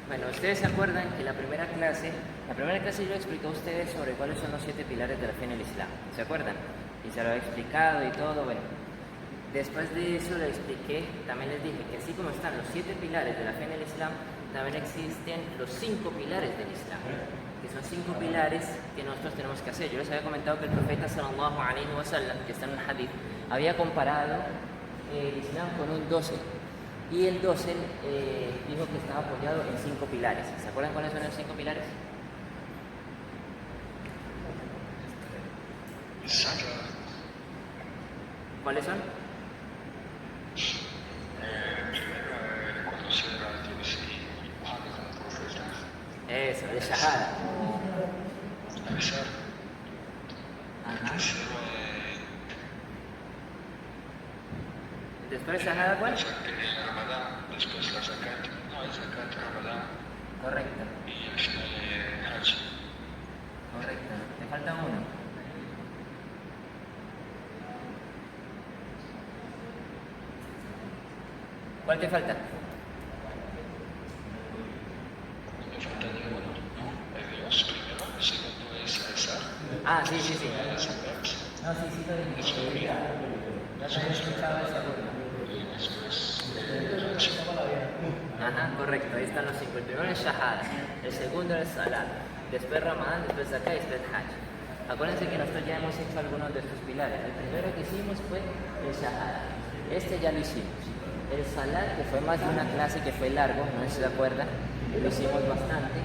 Bueno, ustedes se acuerdan que la primera clase yo expliqué a ustedes sobre cuáles son los 7 pilares de la fe en el Islam. ¿Se acuerdan? Y se lo he explicado y todo, bueno. Después de eso lo expliqué, también les dije que así como están los 7 pilares de la fe en el Islam, también existen los 5 pilares del Islam, que son 5 pilares que nosotros tenemos que hacer. Yo les había comentado que el profeta sallallahu alaihi wasallam, que está en un hadith, había comparado el Islam con un dosel, y el dosel dijo que estaba apoyado en 5 pilares. ¿Se acuerdan cuáles son los 5 pilares? ¿Cuáles son? Eso, de Shahada. Ajá. Después de Shahada, ¿cuál? Después la zakat. No, el zakat, Ramadán. Correcto. Y el Hajj. Correcto. Te falta uno. ¿Cuál te falta? No falta ninguno. El Dios primero, el segundo es rezar. Ah, sí, sí, sí. El zakat. No, sí, sí, lo dije. Ya te había escuchado el segundo. Y después el Hajj. Ajá, correcto. Ahí están los 5. El primero es Shahada, el segundo es Salat, después Ramadán, después Zakat y después Hajj. Acuérdense que nosotros ya hemos hecho algunos de estos pilares. El primero que hicimos fue el Shahada. Este ya lo hicimos. El Salat, que fue más de una clase que fue largo, no sé si se acuerdan, lo hicimos bastante.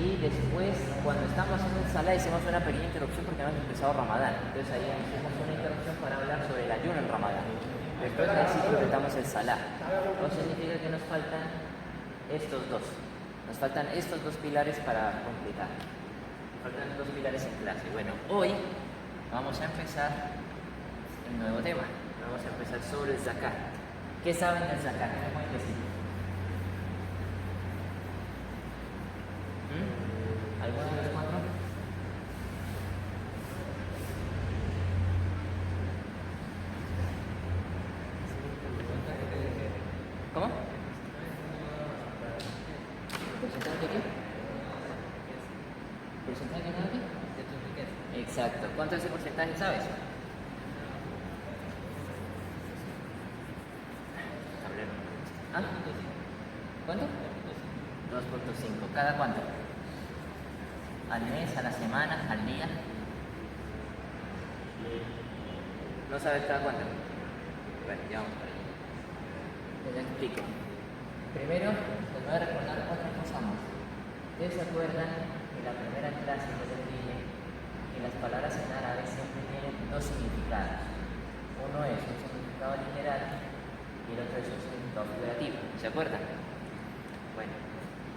Y después, cuando estábamos haciendo el Salat, hicimos una pequeña interrupción porque no hemos empezado Ramadán. Entonces ahí hicimos una interrupción para hablar sobre el ayuno en Ramadán. Después ahí sí completamos el Salat. Eso significa que nos faltan estos dos. Nos faltan estos dos pilares para completar. Nos faltan dos pilares en clase. Bueno, hoy vamos a empezar un nuevo tema. Vamos a empezar sobre el Zakat. ¿Qué saben del Zakat? ¿Qué me pueden decir? ¿Alguno de los cuatro? ¿Cómo? ¿Porcentaje de qué? ¿Porcentaje de qué? De tu riqueza. Exacto. ¿Cuánto es ese porcentaje, sabes? ¿Ah? ¿Cuánto? 2.5. ¿Cada cuánto? ¿Al mes, a la semana, al día? ¿No sabes cada cuánto? Bueno, ya vamos para allá. Les explico. Primero, les voy a recordar otra cosa más. ¿Ustedes se acuerdan que la primera clase que les dije que las palabras en árabe siempre tienen dos significados? Uno es un significado literal y el otro es un significado figurativo. ¿Se acuerdan? Bueno,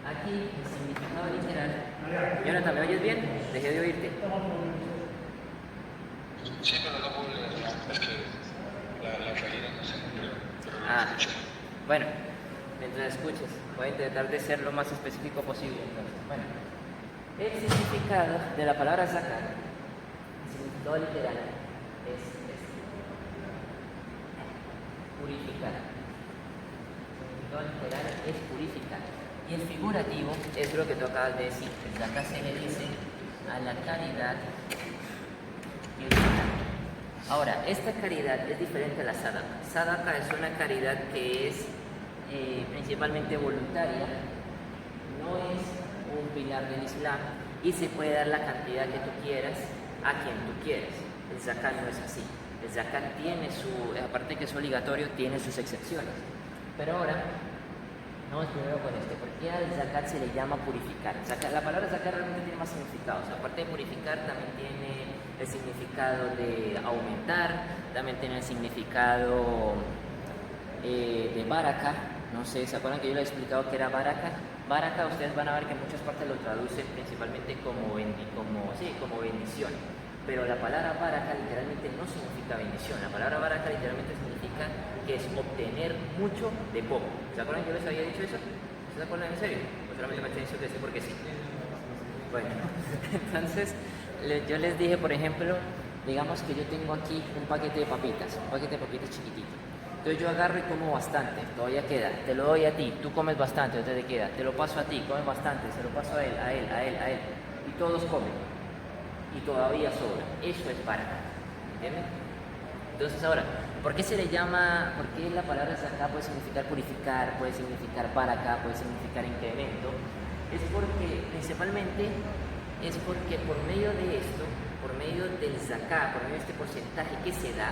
aquí el significado literal. Jonathan, ¿me oyes bien? Dejé de oírte. Sí, pero no puedo leer. Es que la calidad no se me. Bueno, mientras escuches, voy a intentar de ser lo más específico posible. Entonces, bueno, el significado de la palabra zakat, el significado literal, es purificar. El significado literal es purificar. Y el figurativo es lo que tú acabas de decir. El zakat se le dice a la caridad y el zakat. Ahora, esta caridad es diferente a la sadaka. Sadaka es una caridad que es principalmente voluntaria, no es un pilar del Islam y se puede dar la cantidad que tú quieras a quien tú quieras. El zakat no es así. El zakat tiene aparte de que es obligatorio, tiene sus excepciones. Pero ahora, vamos primero con esto. ¿Por qué al zakat se le llama purificar? La palabra zakat realmente tiene más significados. Aparte de purificar, también tiene el significado de aumentar, también tiene el significado de baraka. No sé, ¿se acuerdan que yo les he explicado que era baraka? Baraka, ustedes van a ver que en muchas partes lo traducen principalmente como bendición. Pero la palabra baraka literalmente no significa bendición. La palabra baraka literalmente significa que es obtener mucho de poco. ¿Se acuerdan que yo les había dicho eso? ¿Se acuerdan en serio? ¿O solamente me han dicho que sí porque sí? Bueno, entonces yo les dije, por ejemplo, digamos que yo tengo aquí un paquete de papitas chiquitito. Entonces yo agarro y como bastante, todavía queda, te lo doy a ti, tú comes bastante, entonces te queda, te lo paso a ti, comes bastante, se lo paso a él, a él, a él, a él, y todos comen, y todavía sobra. Eso es baraka, ¿entiendes? Entonces ahora, ¿por qué se le llama, por qué la palabra zakah puede significar purificar, puede significar baraka, puede significar incremento? Es porque, principalmente, es porque por medio de esto, por medio del zakah, por medio de este porcentaje que se da,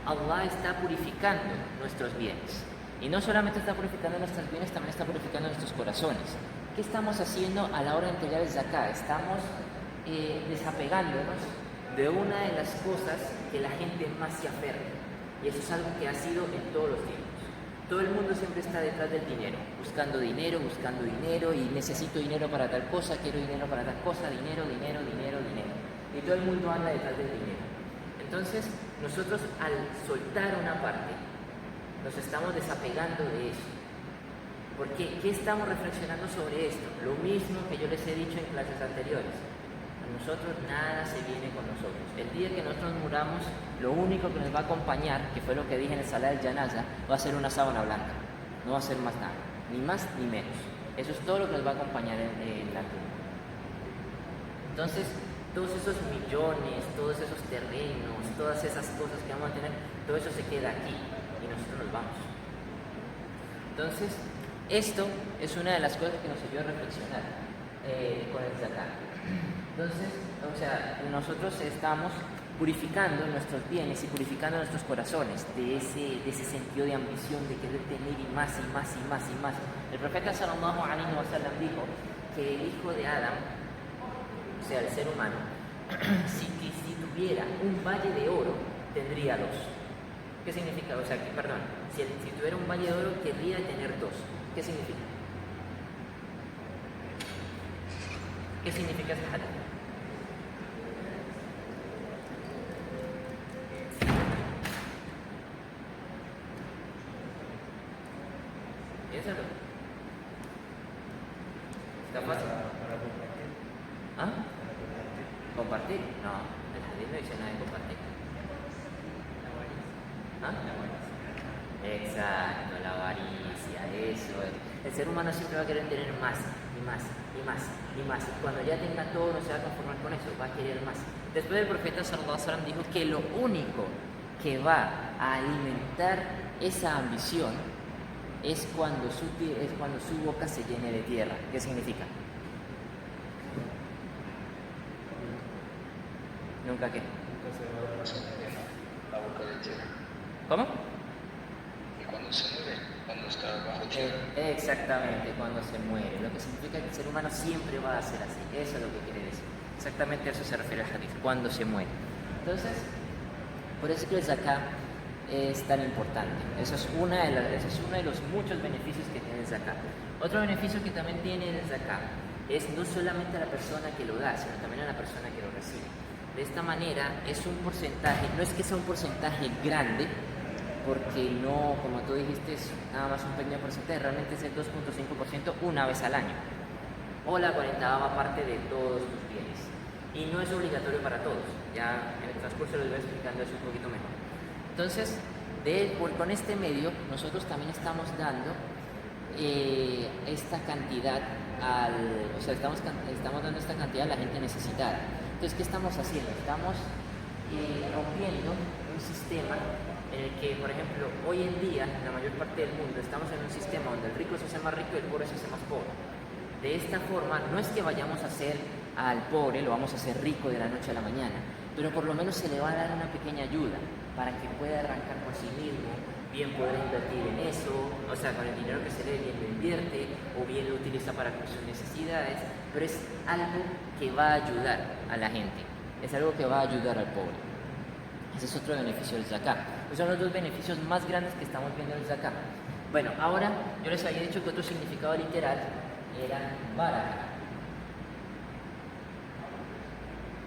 Allah está purificando nuestros bienes. Y no solamente está purificando nuestros bienes, también está purificando nuestros corazones. ¿Qué estamos haciendo a la hora de entregar el zakah? Estamos desapegándonos de una de las cosas que la gente más se aferra. Y eso es algo que ha sido en todos los tiempos. Todo el mundo siempre está detrás del dinero, buscando dinero, y necesito dinero para tal cosa, quiero dinero para tal cosa, dinero. Y todo el mundo anda detrás del dinero. Entonces, nosotros al soltar una parte, nos estamos desapegando de eso. ¿Por qué? ¿Qué estamos reflexionando sobre esto? Lo mismo que yo les he dicho en clases anteriores. A nosotros nada se viene con nosotros. El día que nosotros muramos, lo único que nos va a acompañar, que fue lo que dije en el Salah del Janaza, va a ser una sábana blanca. No va a ser más nada, ni más ni menos. Eso es todo lo que nos va a acompañar en la tumba. Entonces, todos esos millones, todos esos terrenos, todas esas cosas que vamos a tener, todo eso se queda aquí y nosotros nos vamos. Entonces, esto es una de las cosas que nos ayuda a reflexionar con el zakah. Entonces, o sea, nosotros estamos purificando nuestros bienes y purificando nuestros corazones de ese sentido de ambición, de querer tener y más y más y más y más. El profeta sallallahu alaihi wasallam dijo que el hijo de Adán, o sea, el ser humano, si tuviera un valle de oro, tendría dos. ¿Qué significa? O sea, si tuviera un valle de oro, querría tener dos. ¿Qué significa? ¿Qué significa este hadith? Piénsalo. ¿Está fácil? ¿Ah? ¿Compartir? No, el hadith no dice nada de compartir. ¿Ah? Exacto, la avaricia, eso es. El ser humano siempre va a querer tener más, y más, y más, y más. Y cuando ya tenga todo, no se va a conformar con eso, va a querer más. Después el profeta sallallahu alaihi wasallam dijo que lo único que va a alimentar esa ambición es cuando su boca se llene de tierra. ¿Qué significa? ¿Nunca qué? La boca de tierra. ¿Cómo? Y cuando se muere, cuando está bajo tierra. Exactamente, cuando se muere. Lo que significa que el ser humano siempre va a ser así. Eso es lo que quiere decir. Exactamente a eso se refiere el hadith, cuando se muere. Entonces, por eso es que el zakah es tan importante. Eso es uno de los muchos beneficios que tiene el zakah. Otro beneficio que también tiene el zakah es no solamente a la persona que lo da, sino también a la persona que lo recibe. De esta manera es un porcentaje, no es que sea un porcentaje grande, porque no, como tú dijiste, es nada más un pequeño porcentaje, realmente es el 2.5% una vez al año, o la 40ª parte de todos tus bienes. Y no es obligatorio para todos, ya en el transcurso les voy explicando eso un poquito mejor. Entonces, con este medio, nosotros también estamos dando esta cantidad estamos dando esta cantidad a la gente necesitada. Entonces, ¿qué estamos haciendo? Estamos rompiendo un sistema en el que, por ejemplo, hoy en día, en la mayor parte del mundo, estamos en un sistema donde el rico se hace más rico y el pobre se hace más pobre. De esta forma, no es que vayamos a hacer al pobre, lo vamos a hacer rico de la noche a la mañana, pero por lo menos se le va a dar una pequeña ayuda para que pueda arrancar por sí mismo, bien poder invertir en eso, o sea, con el dinero que se le bien lo invierte, o bien lo utiliza para sus necesidades, pero es algo que va a ayudar a la gente, es algo que va a ayudar al pobre. Ese es otro beneficio del zakah. Esos son los dos beneficios más grandes que estamos viendo del zakah. Bueno, ahora yo les había dicho que otro significado literal era baraka.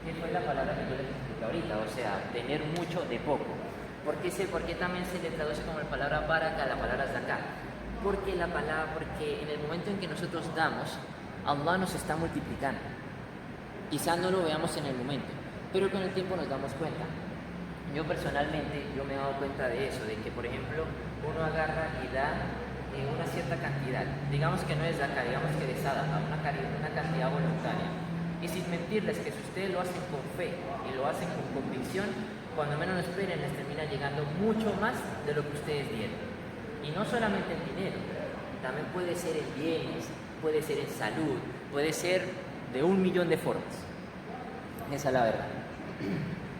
¿Qué fue la palabra que yo les expliqué ahorita? O sea, tener mucho de poco. ¿Por qué también se le traduce como la palabra baraka a la palabra zakah? Porque en el momento en que nosotros damos, Allah nos está multiplicando. Quizá no lo veamos en el momento, pero con el tiempo nos damos cuenta. yo personalmente, yo me he dado cuenta de eso, de que por ejemplo uno agarra y da una cierta cantidad, digamos que no es zakat, digamos que de sadaqa, una cantidad voluntaria. Y sin mentirles que si ustedes lo hacen con fe y lo hacen con convicción, cuando menos lo esperen les termina llegando mucho más de lo que ustedes dieron. Y no solamente en dinero, también puede ser en bienes, puede ser en salud, puede ser de 1.000.000 de formas. Esa es la verdad.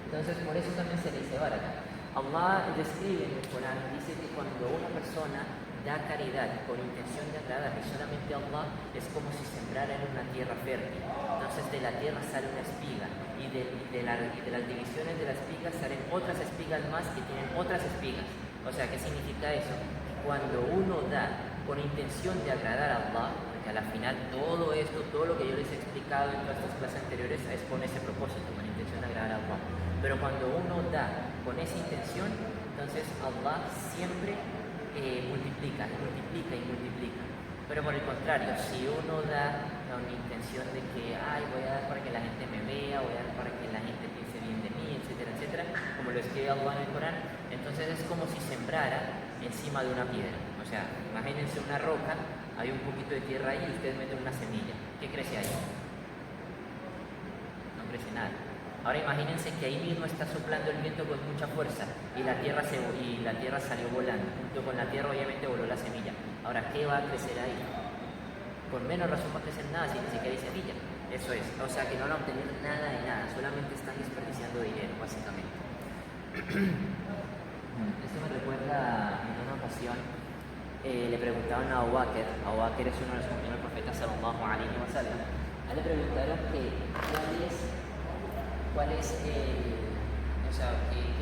Entonces por eso también se le dice baraka. Allah describe en el Corán, dice que cuando una persona da caridad con intención de agradar y solamente a Allah, es como si sembrara en una tierra fértil. Entonces de la tierra sale una espiga y de las divisiones de las espigas salen otras espigas más que tienen otras espigas. O sea, ¿qué significa eso? Cuando uno da con intención de agradar a Allah, porque a la final todo esto, todo lo que yo les he explicado en todas estas clases anteriores es con ese propósito, con intención de agradar a Allah. Pero cuando uno da con esa intención, entonces Allah siempre multiplica y multiplica y multiplica. Pero por el contrario, si uno da con intención de que voy a dar para que la gente me vea, voy a dar para que la gente piense bien de mí, etcétera, etcétera, como lo escribe Allah en el Corán, entonces es como si sembrara encima de una piedra. O sea, imagínense una roca, hay un poquito de tierra ahí y ustedes meten una semilla. ¿Qué crece ahí? No crece nada. Ahora imagínense que ahí mismo está soplando el viento con mucha fuerza y la tierra salió volando. Junto con la tierra obviamente voló la semilla. Ahora, ¿qué va a crecer ahí? Con menos razón va a crecer nada si ni siquiera hay semilla. Eso es. O sea que no van a obtener nada de nada. Solamente están desperdiciando dinero, básicamente. Esto me recuerda en una ocasión, le preguntaban a Abu Bakr. Abu Bakr es uno de los compañeros del profeta sallallahu alaihi wa sallam. A él le preguntaron que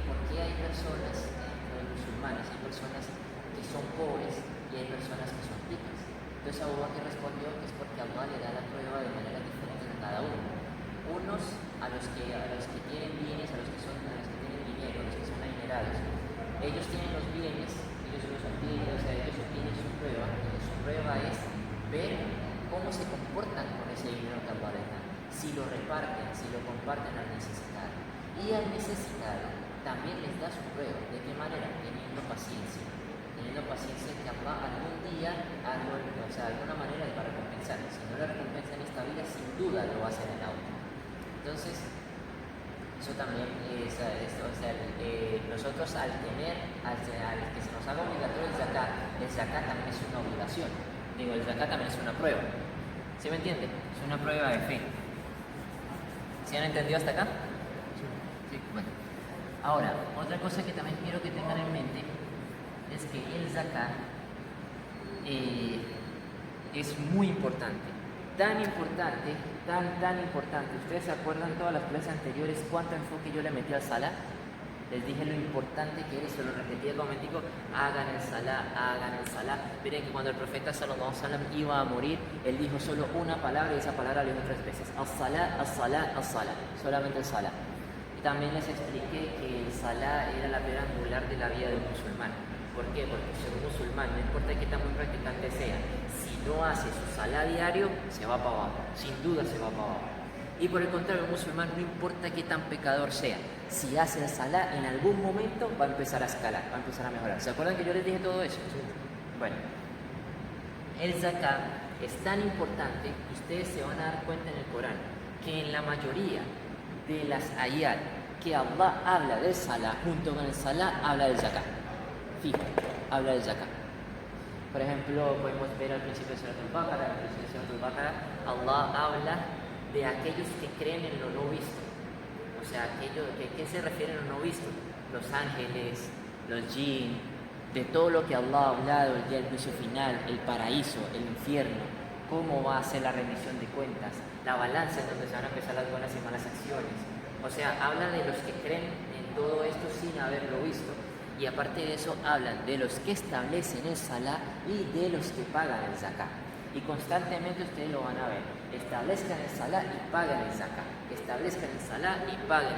por qué hay personas entre los musulmanes, hay personas que son pobres y hay personas que son ricas. Entonces Abu Bakr respondió que es porque Allah le da la prueba de manera diferente a cada uno. Unos a los que tienen bienes, a los que tienen dinero, a los que son adinerados, ellos tienen los bienes, ellos los obtienen, o sea, ellos obtienen su prueba. Entonces su prueba es ver cómo se comportan con ese dinero que Allah les da. Si lo reparten, si lo comparten al necesitado. Y al necesitado también les da su prueba. ¿De qué manera? Teniendo paciencia que Allah algún día, de alguna manera le va a recompensar. Si no la recompensa en esta vida, sin duda lo va a hacer en la otra. Entonces, eso también nosotros al que se nos haga obligatorio el zakat también es una obligación. Digo, el zakat también es una prueba. ¿Sí me entiende? Es una prueba de fe. ¿Sí han entendido hasta acá? Sí. Bueno. Ahora, otra cosa que también quiero que tengan en mente es que el zakat es muy importante. Tan importante. ¿Ustedes se acuerdan todas las clases anteriores cuánto enfoque yo le metí al salah? Les dije lo importante que es, se lo repetí como digo, hagan el salah. Miren que cuando el profeta sallallahu alaihi wasallam iba a morir, él dijo solo una palabra y esa palabra lo dijo 3 veces. As-salah. Solamente el salah. Y también les expliqué que el salah era la piedra angular de la vida de un musulmán. ¿Por qué? Porque si un musulmán, no importa qué tan buen practicante sea, si no hace su salah diario, se va para abajo. Sin duda se va para abajo. Y por el contrario, un musulmán, no importa qué tan pecador sea, si hace el salah, en algún momento va a empezar a escalar, va a empezar a mejorar. ¿Se acuerdan que yo les dije todo eso? Bueno, el zakat es tan importante que ustedes se van a dar cuenta en el Corán que en la mayoría de las ayat que Allah habla del salah, junto con el salah habla del zakat. Fíjate, habla del zakat. Por ejemplo, podemos ver al principio de Surat al-Baqarah, Allah habla de aquellos que creen en lo no visto. O sea, ¿qué se refiere a lo no visto? Los ángeles, los jinn, de todo lo que Allah ha hablado, el día del juicio final, el paraíso, el infierno, cómo va a ser la rendición de cuentas, la balanza en donde se van a empezar las buenas y malas acciones. O sea, habla de los que creen en todo esto sin haberlo visto. Y aparte de eso, hablan de los que establecen el salah y de los que pagan el zakat. Y constantemente ustedes lo van a ver. Establezcan el salah y paguen el zakat. Establezcan el salah y paguen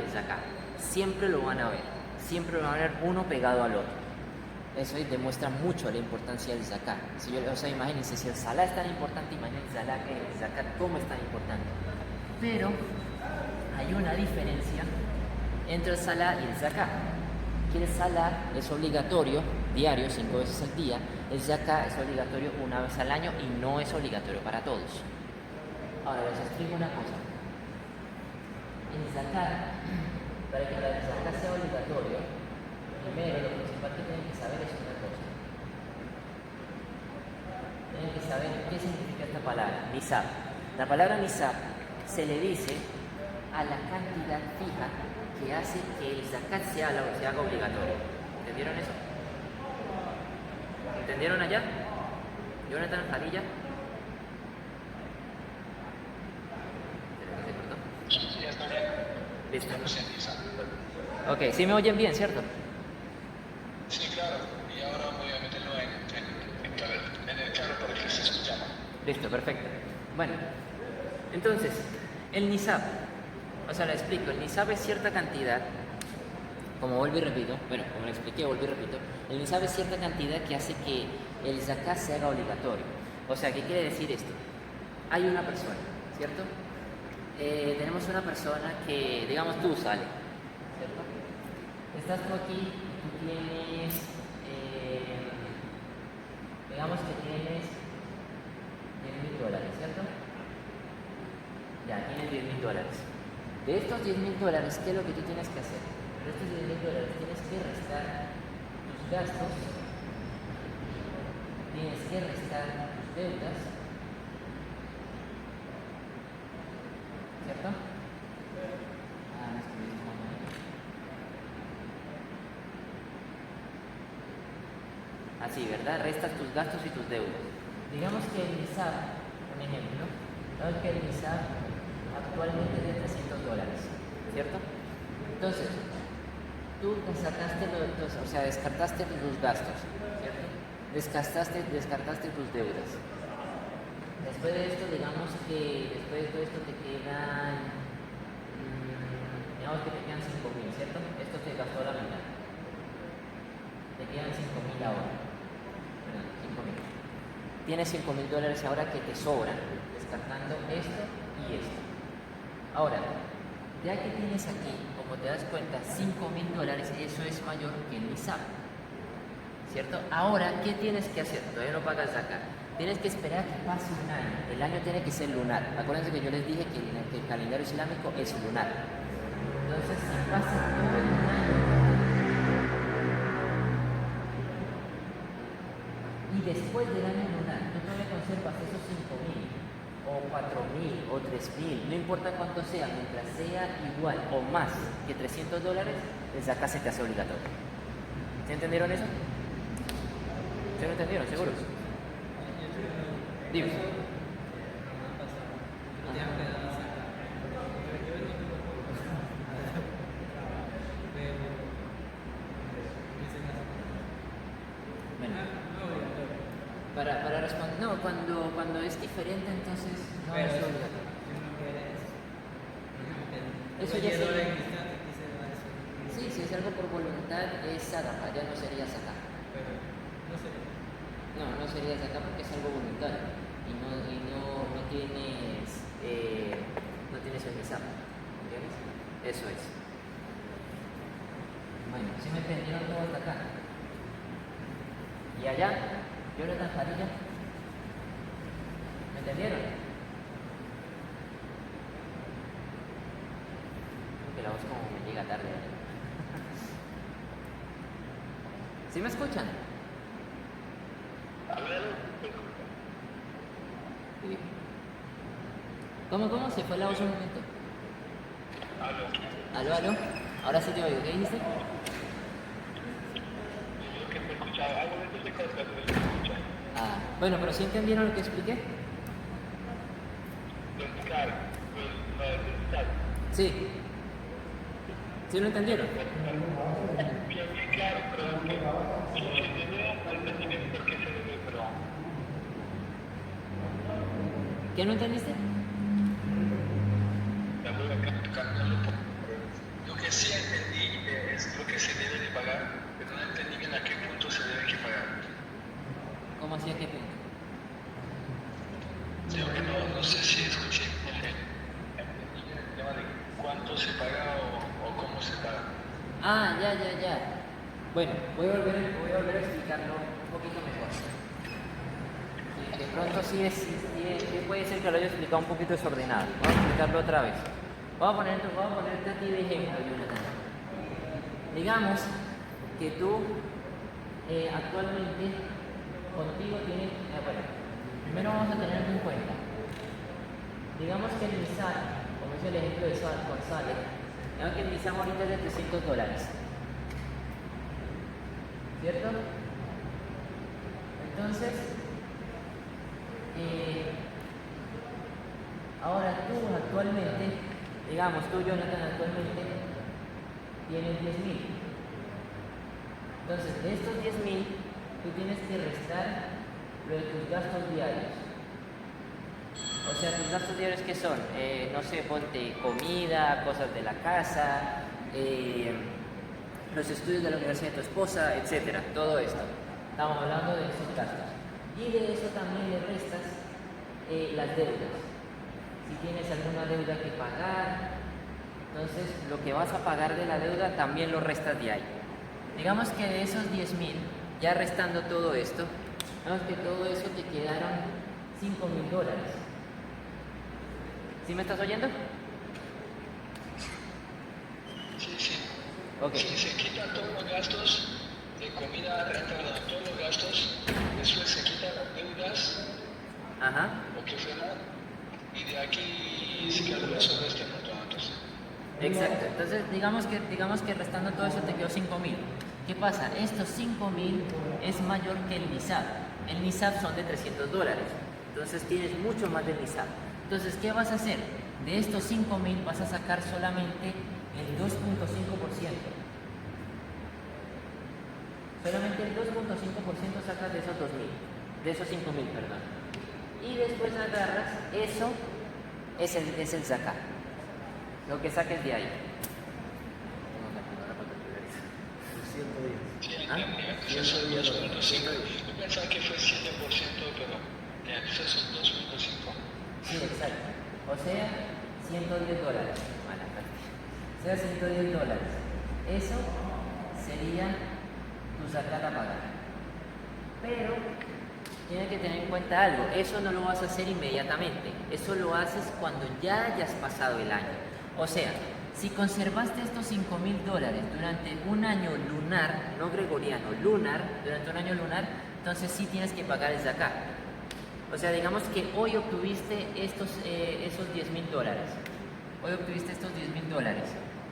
el zakat. Siempre lo van a ver. Siempre lo van a ver uno pegado al otro. Eso demuestra mucho la importancia del zakat. Imagínense, si el salah es tan importante, imagínense el zakat cómo es tan importante. Pero hay una diferencia entre el Salah y el Zakat. Que el Salah es obligatorio, diario, 5 veces al día. El Zakat es obligatorio una vez al año y no es obligatorio para todos. Ahora les explico una cosa. El Zakat, para que el Zakat sea obligatorio, primero lo principal que tienen que saber es una cosa. Tienen que saber qué significa esta palabra, nisab. La palabra nisab se le dice a la cantidad fija que hace que el zakat se haga obligatorio. ¿Entendieron eso? ¿Entendieron allá? Jonathan, Jalilla. Sí, está bien. Listo. Ya lo sé, Lisa. Ok, sí me oyen bien, ¿cierto? Sí, claro. Y ahora voy a meterlo en el carro para que se escuche más. Listo, perfecto. Bueno, entonces, el nisab, o sea, lo explico, el nisab es cierta cantidad, como vuelvo y repito, bueno, como le expliqué, vuelvo y repito, el nisab es cierta cantidad que hace que el zakat se haga obligatorio. O sea, ¿qué quiere decir esto? Hay una persona, ¿cierto? Tenemos una persona que, digamos, tú sales, ¿cierto? Estás tú aquí, tú tienes, digamos que tienes $10,000, ¿cierto? Ya, tienes $10,000. De estos $10,000, ¿qué es lo que tú tienes que hacer? De estos $10,000 tienes que restar tus gastos, tienes que restar tus deudas, ¿cierto? Ah, no escribiste mal. Así, ¿verdad? Restas tus gastos y tus deudas. Digamos que el nisab, un ejemplo, digamos que el nisab actualmente es de $300, ¿cierto? Entonces, tú sacaste descartaste tus gastos, ¿cierto? Descartaste tus deudas. Después de esto, digamos que después de todo esto te quedan, digamos que te quedan 5,000, ¿cierto? Esto te gastó la mitad. Te quedan 5,000 ahora. Perdón, 5,000. Tienes $5,000 ahora que te sobran, descartando esto y esto. Ahora, ya que tienes aquí, como te das cuenta, $5,000, eso es mayor que el nisab, ¿cierto? Ahora, ¿qué tienes que hacer? Todavía no pagas zakat. Tienes que esperar a que pase un año. El año tiene que ser lunar. Acuérdense que yo les dije que el calendario islámico es lunar. Entonces, si pasa todo el año y después del año lunar, tú todavía conservas esos 5,000 o 4,000 o 3,000, no importa cuánto sea, mientras sea igual o más que $300, el zakat se te hace obligatorio. ¿Sí entendieron eso? ¿Sí lo entendieron? ¿Seguros? Dime. Bueno, para responder, no, cuando es diferente, entonces no es obligatorio. Eso ya sería. Sí, si es algo por voluntad, es sadaqa, ya no sería zakat. No sería zakat porque es algo voluntario y no tienes el nisab, ¿entiendes? Eso es. Bueno, ¿sí me entendieron todo hasta acá? ¿Y allá? Jonathan, Jalilla, ¿me entendieron? Porque la voz como me llega tarde. ¿Sí me escuchan? Sí. ¿Cómo? ¿Se fue la voz un momento? Aló. Ahora sí te oigo. ¿Qué dijiste? Ah, bueno, pero ¿sí entendieron lo que expliqué? Sí. ¿Sí lo entendieron? Claro, pero si se entendió, no entendí por qué se debe, pero... ¿Qué no entendiste? La voy a cambiarlo un poco. Lo que sí entendí es lo que se debe de pagar, pero no entendí bien a qué punto se debe que pagar. ¿Cómo así a qué punto? Creo que no sé si escuché, no sé. Entendí el tema de cuánto se paga o cómo se paga. Bueno, voy a volver a explicarlo un poquito mejor. Sí, de pronto sí puede ser que lo haya explicado un poquito desordenado. Vamos a explicarlo otra vez. Voy a ponerte a ti de ejemplo, Jonathan. Digamos que tú actualmente contigo tienes... bueno, primero vamos a tener en cuenta. Digamos que el Nissan, como es el ejemplo de González, digamos que el Nissan ahorita es de $300. ¿Cierto? Entonces, ahora tú actualmente, digamos tú Jonathan actualmente tienes 10.000. Entonces, de estos 10.000, tú tienes que restar lo de tus gastos diarios. O sea, tus gastos diarios, ¿qué son? No sé, ponte comida, cosas de la casa, los estudios de la universidad de tu esposa, etcétera, todo esto. Estamos hablando de esos gastos. Y de eso también le restas las deudas. Si tienes alguna deuda que pagar, entonces lo que vas a pagar de la deuda también lo restas de ahí. Digamos que de esos 10.000, ya restando todo esto, digamos que todo eso te quedaron $5.000. ¿Sí me estás oyendo? Sí, sí. Ok. Si se quitan todos los gastos de comida, renta, todos los gastos, después se quitan las deudas, Ajá. lo que fuera, y de aquí se calcula sobre este monto. Entonces, Exacto. Entonces, digamos que restando todo eso te quedó 5.000. ¿Qué pasa? Estos 5.000 es mayor que el NISAB. El NISAB son de $300. Entonces tienes mucho más del NISAB. Entonces, ¿qué vas a hacer? De estos 5.000 vas a sacar solamente el 2.5%. Solamente el 2.5% sacas de esos 2.000. De esos 5.000, perdón. Y después agarras, eso es el zakat. Lo que saques de ahí. ¿Ah? yo pensaba que fue 7%, pero entonces son 2.5. Sí, exacto. O sea, $110. Mala parte. O sea, $110. Eso sería tu zakat a pagar. Pero tienes que tener en cuenta algo. Eso no lo vas a hacer inmediatamente. Eso lo haces cuando ya hayas pasado el año. O sea, si conservaste estos $5.000 durante un año lunar, no gregoriano, lunar, durante un año lunar, entonces sí tienes que pagar el zakat. O sea, digamos que hoy obtuviste esos $10.000. Hoy obtuviste estos $10.000.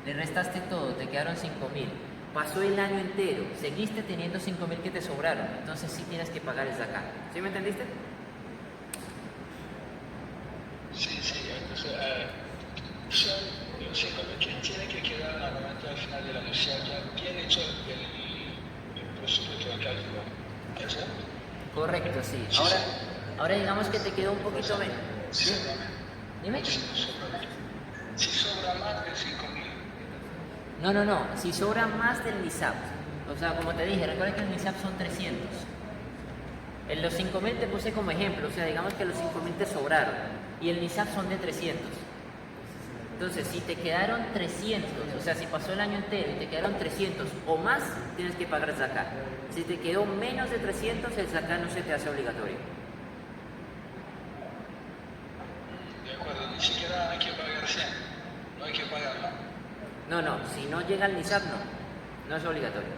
Le restaste todo, te quedaron 5.000. Pasó el año entero, seguiste teniendo 5.000 que te sobraron. Entonces sí tienes que pagar el zakat. ¿Sí me entendiste? Sí, sí, entonces son los 5.000 que tienen que quedar al momento al final del año. O sea, ya bien hecho el presupuesto de cálculo. ¿Eso? Correcto, sí. Ahora digamos que te quedó un poquito menos. Sí, Dime. Si sobra más de 5.000. No. Si sobra más del NISAB. O sea, como te dije, recuerda que el NISAB son 300. En los 5.000 te puse como ejemplo. O sea, digamos que los 5.000 te sobraron. Y el NISAB son de 300. Entonces, si te quedaron 300, o sea, si pasó el año entero y te quedaron 300 o más, tienes que pagar el zakat. Si te quedó menos de 300, el zakat no se te hace obligatorio. De acuerdo, ni siquiera hay que pagar 100. No hay que pagarla. No, si no llega al NISAB, no es obligatorio.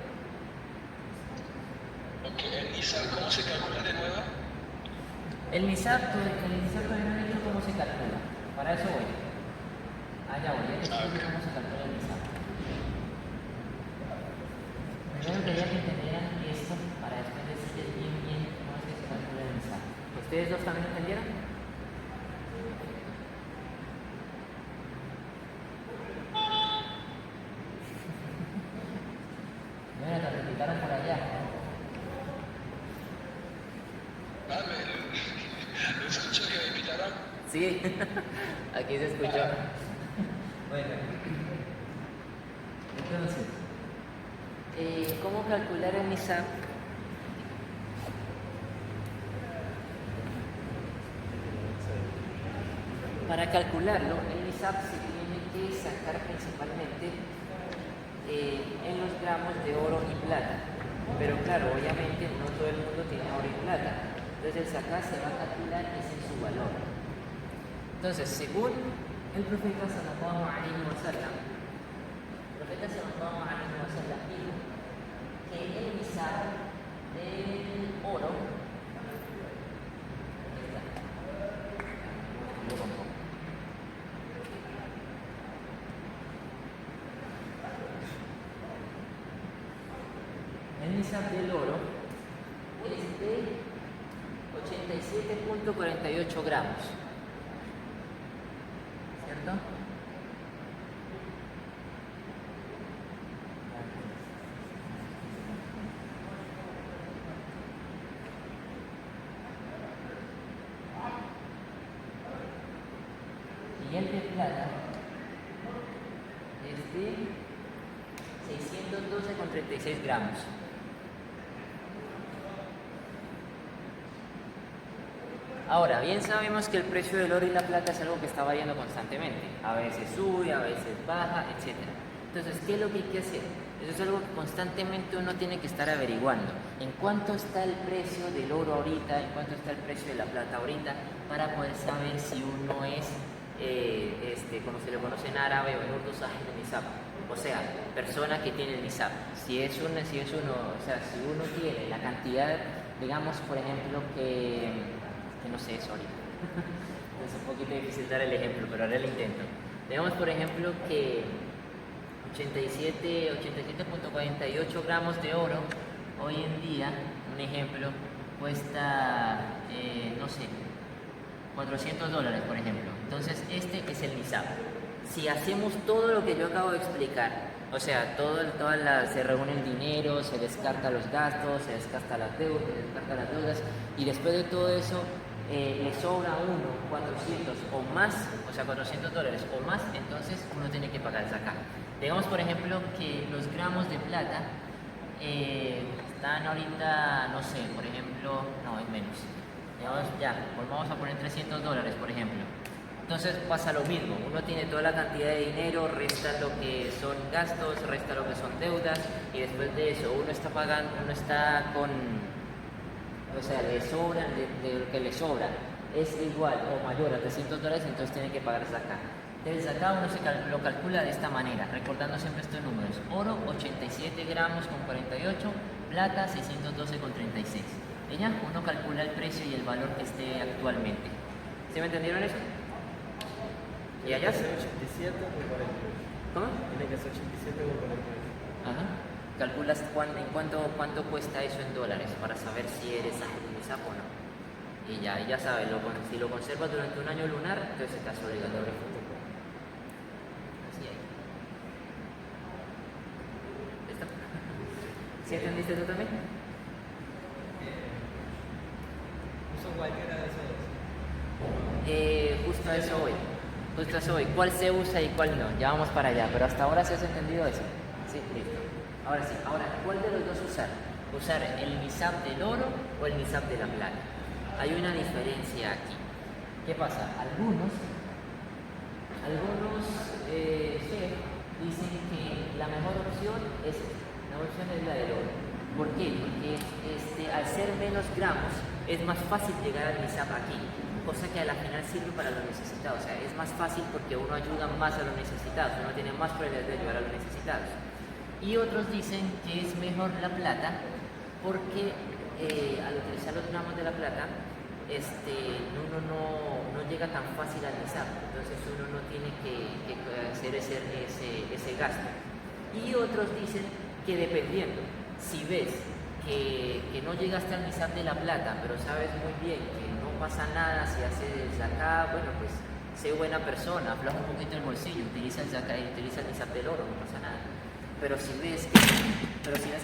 Ok, el NISAB, ¿cómo se calcula de nuevo? El NISAB todavía no he dicho cómo se calcula. Para eso voy. Allá voy, ya te explico cómo se calcula el NISAB. Primero quería que entendieran esto para después decirles bien cómo es que se calcula el NISAB. ¿Ustedes dos también entendieron? Bueno, te replicaron por allá. ¿Lo escucho que me invitaron? Sí, aquí se escuchó. Bueno, entonces, ¿cómo calcular el NISAB? Para calcularlo, el NISAB se tiene que sacar principalmente en los gramos de oro y plata. Pero claro, obviamente no todo el mundo tiene oro y plata. Entonces el zakat se va a calcular es en su valor. Entonces, según el profeta sallallahu alaihi wasallam, dijo que el nisab del oro, el nisab del oro es de 87.48 gramos, ¿cierto? Y el de plata es de 612,36 gramos. Ahora, bien sabemos que el precio del oro y la plata es algo que está variando constantemente. A veces sube, a veces baja, etc. Entonces, ¿qué es lo que hay que hacer? Eso es algo que constantemente uno tiene que estar averiguando. ¿En cuánto está el precio del oro ahorita? ¿En cuánto está el precio de la plata ahorita? Para poder saber si uno es, como se le conoce en árabe o en urdu, sahib nisab. O sea, persona que tiene el nisab. Si uno tiene la cantidad, digamos, por ejemplo, que no sé eso ahorita. Es un poquito difícil dar el ejemplo, pero haré el intento. Digamos, por ejemplo, que 87.48 gramos de oro hoy en día, un ejemplo, cuesta, no sé, $400, por ejemplo. Entonces, este es el nisab. Si hacemos todo lo que yo acabo de explicar, o sea, se reúne el dinero, se descarta los gastos, se descarta las deudas, y después de todo eso, le sobra a uno 400 o más, o sea, $400 o más, entonces uno tiene que pagar zakat. Digamos, por ejemplo, que los gramos de plata están ahorita, no sé, por ejemplo, no, es menos. Digamos, vamos a poner $300, por ejemplo. Entonces pasa lo mismo, uno tiene toda la cantidad de dinero, resta lo que son gastos, resta lo que son deudas, y después de eso uno está pagando, uno está con... O sea, le sobran, de lo que le sobra es igual o mayor a $300, entonces tiene que pagar zakat. El zakat uno lo calcula de esta manera, recordando siempre estos números. Oro, 87 gramos con 48, plata, 612,36. ¿Ya? Uno calcula el precio y el valor que esté actualmente. ¿Sí me entendieron eso? ¿Y allá? 87 por 48. ¿Cómo? Tiene que ser 87 por 48. Ajá. Calculas cuánto cuesta eso en dólares para saber si eres nisab o no. Y ya sabes, si lo conservas durante un año lunar, entonces estás obligatorio. Así es. ¿Listo? ¿Sí entendiste tú también? Uso cualquiera de esos dos. Justo a eso voy. ¿Cuál se usa y cuál no? Ya vamos para allá, pero hasta ahora sí has entendido eso. Sí, listo. Ahora sí, ¿cuál de los dos usar? ¿Usar el nisab del oro o el nisab de la plata? Hay una diferencia aquí. ¿Qué pasa? Algunos dicen que la mejor opción es la del oro. ¿Por qué? Porque al ser menos gramos es más fácil llegar al nisab aquí, cosa que a la final sirve para los necesitados. O sea, es más fácil porque uno ayuda más a los necesitados, uno tiene más probabilidades de ayudar a los necesitados. Y otros dicen que es mejor la plata porque al utilizar los gramos de la plata uno no llega tan fácil al nisab, entonces uno no tiene que hacer ese gasto. Y otros dicen que dependiendo, si ves que no llegaste al nisab de la plata, pero sabes muy bien que no pasa nada si haces zakat, bueno, pues sé buena persona, afloja un poquito el bolsillo, utiliza el zakat y utiliza el nisab del oro, no pasa nada. Pero si ves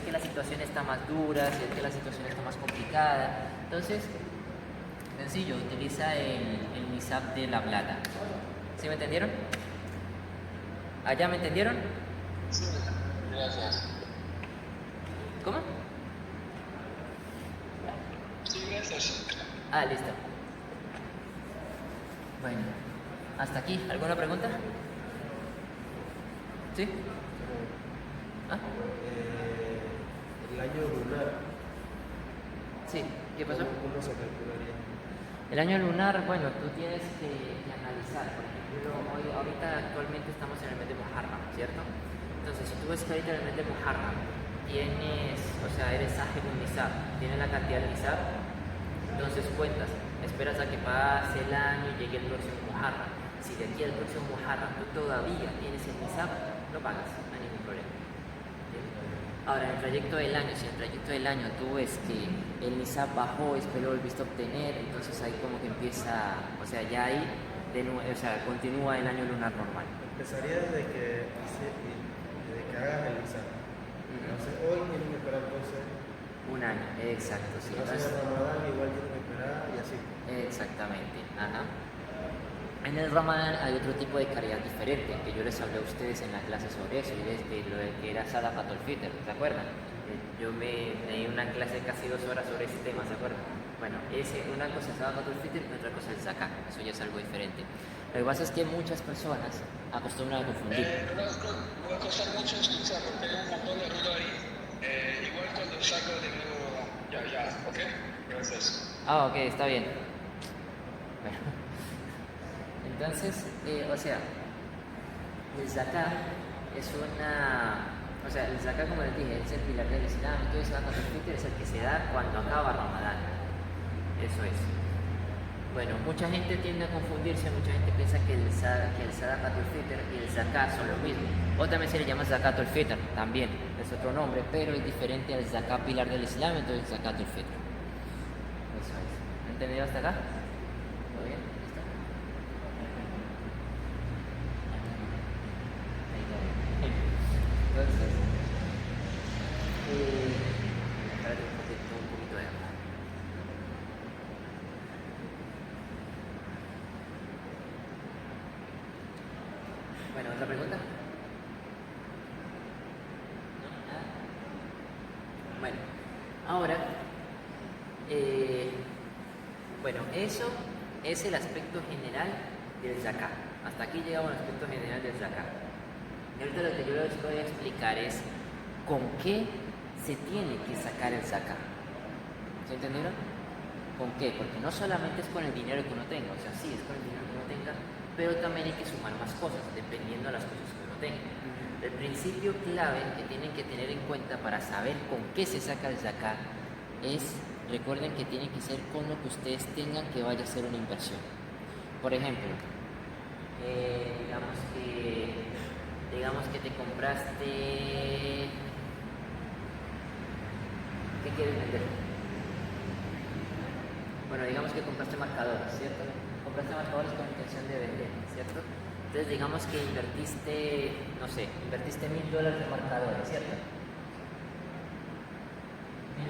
que la situación está más dura, si ves que la situación está más complicada, entonces, sencillo, utiliza el nisab de la plata. ¿Sí me entendieron? ¿Allá me entendieron? Sí, gracias. ¿Cómo? Sí, gracias. Listo. Bueno, hasta aquí. ¿Alguna pregunta? ¿Sí? ¿Ah? El año lunar, Sí, ¿qué pasó? ¿cómo se calcularía? El año lunar, bueno, tú tienes que analizar, por ejemplo, ahorita actualmente estamos en el mes de Muharram, ¿cierto? Entonces, si tú ves que ahorita en el mes de Muharram tienes, o sea, eres Sahib un Nisab, tienes la cantidad de Nisab, entonces cuentas, esperas a que pase el año y llegue el próximo Muharram. Si de aquí al próximo Muharram tú todavía tienes el Nisab, no pagas, no hay ningún problema. Ahora, en el trayecto del año, si en el trayecto del año tú ves que el Nisab bajó y después lo volviste a obtener, entonces ahí como que empieza, o sea, ya ahí o sea, continúa el año lunar normal. Empezaría desde que hagas el examen. Entonces, hoy tienes que esperar entonces. Un año, exacto, sí. Si haces el Ramadán, igual tienes que esperar y así. Exactamente, ajá. En el Ramadán hay otro tipo de caridad diferente, que yo les hablé a ustedes en la clase sobre eso, y es de lo de que era Sadaqatul Fitr, ¿se acuerdan? Yo me di una clase de casi 2 horas sobre ese tema, ¿se acuerdan? Bueno, una cosa es Sadaqatul Fitr y otra cosa es Zakat, eso ya es algo diferente. Lo que pasa es que muchas personas acostumbran a confundir. Me va a costar mucho escuchar porque hay un montón de ruido ahí. Igual cuando saco de nuevo, ya, ¿ok? Gracias. Ah, ok, está bien. Bueno. Entonces, o sea, el zakat es una... O sea, el zakat, como les dije, es el pilar del Islam. Entonces, el Zakatul Fitr es el que se da cuando acaba Ramadán. Eso es. Bueno, mucha gente tiende a confundirse, mucha gente piensa que el Zakatul Fitr y el zakat son lo mismo. O también se le llama Zakatul Fitr, también es otro nombre, pero es diferente al zakat pilar del Islam, entonces el Zakatul Fitr. Eso es. ¿Entendido hasta acá? ¿Todo bien? ¿Listo? Entonces, espérate un poquito de agua. Bueno, ¿otra pregunta? ¿No? ¿Nada? Bueno, ahora, bueno, eso es el aspecto general del zakat. Hasta aquí llegamos al aspecto general del zakat. Y ahorita lo que yo les voy a explicar es con qué se tiene que sacar el zakat. ¿Se entendieron? ¿Con qué? Porque no solamente es con el dinero que uno tenga, o sea, sí, es con el dinero que uno tenga, pero también hay que sumar más cosas, dependiendo de las cosas que uno tenga. El principio clave que tienen que tener en cuenta para saber con qué se saca el zakat es, recuerden que tiene que ser con lo que ustedes tengan que vaya a ser una inversión. Por ejemplo, digamos que te compraste... ¿Qué quieres vender? Bueno, digamos que compraste marcadores, ¿cierto? Compraste marcadores con intención de vender, ¿cierto? Entonces digamos que invertiste, no sé, invertiste $1,000 de marcadores, ¿cierto?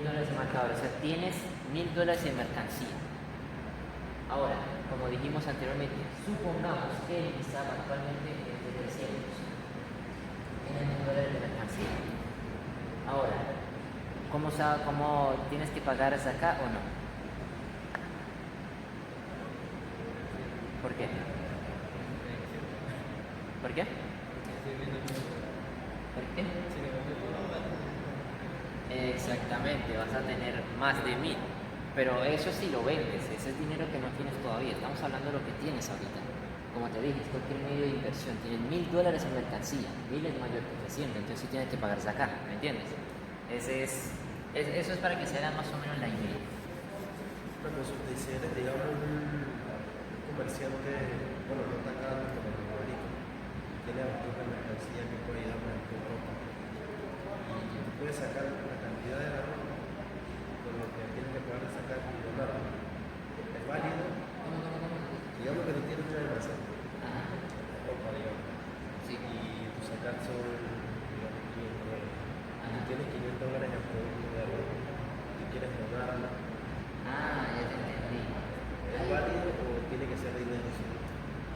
$1,000 de marcadores, o sea, tienes $1,000 de mercancía. Ahora, como dijimos anteriormente, supongamos que el Nisab actualmente es de 300. Tienes $1,000 de mercancía. Ahora, ¿cómo tienes que pagar zakat o no? ¿Por qué? ¿Por qué? ¿Por qué? Exactamente, vas a tener más de 1,000. Pero eso sí lo vendes, ese es dinero que no tienes todavía. Estamos hablando de lo que tienes ahorita. Como te dije, es cualquier medio de inversión. Tienes $1,000 en mercancía. 1,000 es mayor que 300, entonces sí tienes que pagar zakat, ¿me entiendes? Eso es para que se haga más o menos la idea. Bueno, si eres, digamos, un comerciante, bueno, no tan grande como el igualito, tiene bastante mercancía que puede ir a por ejemplo ropa. Y tú puedes sacar la cantidad de la ropa con lo que tienes que pagar de sacar y donarlo. Es válido, digamos que no tienes un almacén, Ajá. ropa, digamos, Sí. y tu sacar son, digamos, $500. Y Ajá. tienes $500 en producto de ropa y quieres donarlo. Ah, ya te entendí. ¿Es válido o tiene que ser dinero solo?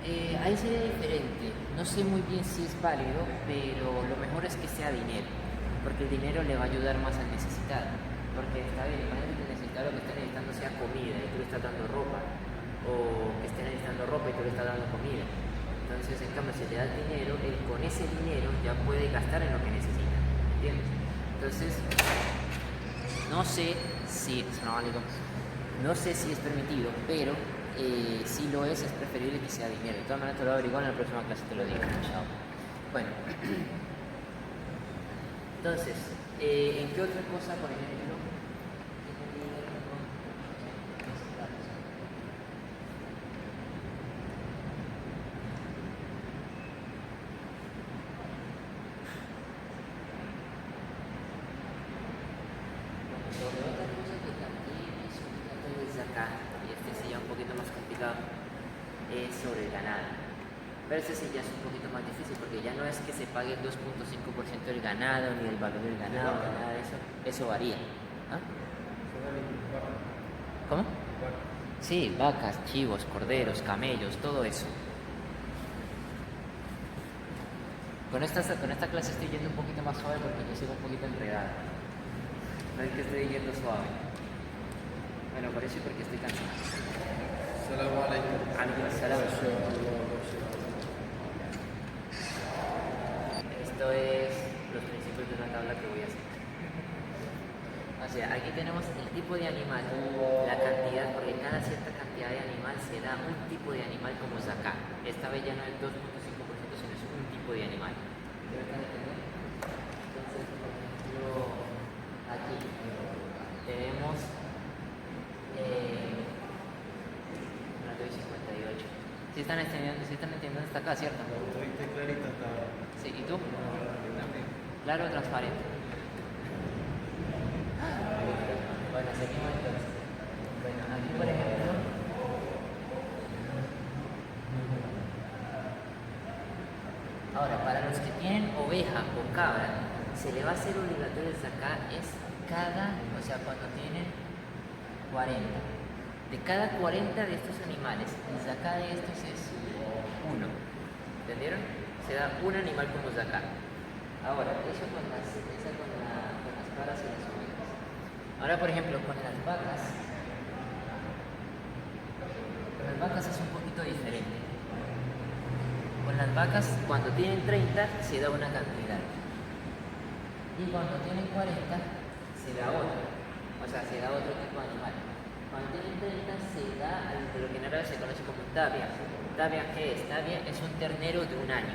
Ahí sería diferente. No sé muy bien si es válido, pero lo mejor es que sea dinero, porque el dinero le va a ayudar más al necesitado. Porque está bien, imagínate que el necesitado lo que está necesitando sea comida y tú le estás dando ropa, o que esté necesitando ropa y tú le estás dando comida. Entonces, en cambio, si le das dinero, él con ese dinero ya puede gastar en lo que necesita. ¿entiendes? Entonces, no sé si, no sé si es permitido, pero si lo es preferible que sea dinero. De todas maneras te lo voy a averiguar en la próxima clase, te lo digo. Chao. Bueno, entonces, ¿en qué otra cosa, por ejemplo? Sobre otra cosa que también es obligatorio es acá, y este sí ya un poquito más complicado, es sobre el ganado. Pero ese sí ya es un poquito más difícil porque ya no es que se pague el 2.5% del ganado, ni el valor del ganado, ni nada de eso. Eso varía. ¿Ah? ¿Cómo? Sí, vacas, chivos, corderos, camellos, todo eso. Con esta clase estoy yendo un poquito más suave porque yo sigo un poquito enredado. No es que estoy yendo suave. Bueno, por eso y porque estoy cansado. Salam alaikum. Alaikum salam. Esto es los principios de una tabla que voy a hacer. O sea, aquí tenemos el tipo de animal, la cantidad, porque cada cierta cantidad de animal se da un tipo de animal como es acá. Esta vez ya no es 2.5%, sino es un tipo de animal. Entonces, por ejemplo, aquí tenemos 58. ¿Sí están entendiendo hasta acá, cierto? Estoy clarita hasta ahora. Sí, ¿y tú? Claro, transparente. Bueno, seguimos entonces. Bueno, aquí por ejemplo, ahora para los que tienen oveja o cabra, se le va a hacer obligatorio el zakat es cada, o sea, cuando tienen 40. De cada 40 de estos animales, el zakat de estos es 1. ¿Entendieron? Se da un animal como zakat. Ahora, eso con las cabras y las ovejas. Ahora, por ejemplo, con las vacas es un poquito diferente. Con las vacas, cuando tienen 30, se da una cantidad. Y cuando tienen 40, se da otra. O sea, se da otro tipo de animal. Cuando tienen 30, se da lo que en árabe se conoce como tabia. ¿Tabia qué es? Tabia es un ternero de un año.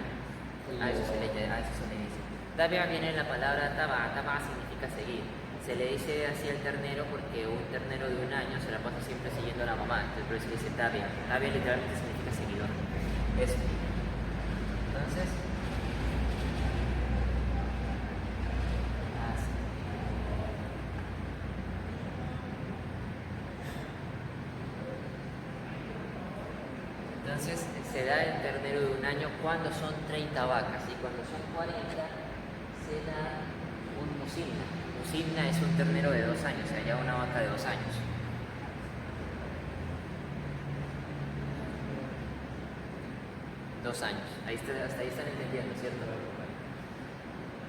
A eso se le dice. Tabia viene de la palabra taba. Taba significa seguir. Se le dice así al ternero porque un ternero de un año se la pasa siempre siguiendo a la mamá. Entonces por eso se dice tabia. Tabia literalmente significa seguidor. Eso. Entonces, así. Entonces se da el ternero de un año cuando son 30 vacas y cuando son 40 se da un musimna. Musimna es un ternero de 2 años, o sea, ya una vaca de 2 años. Hasta ahí están entendiendo, ¿cierto?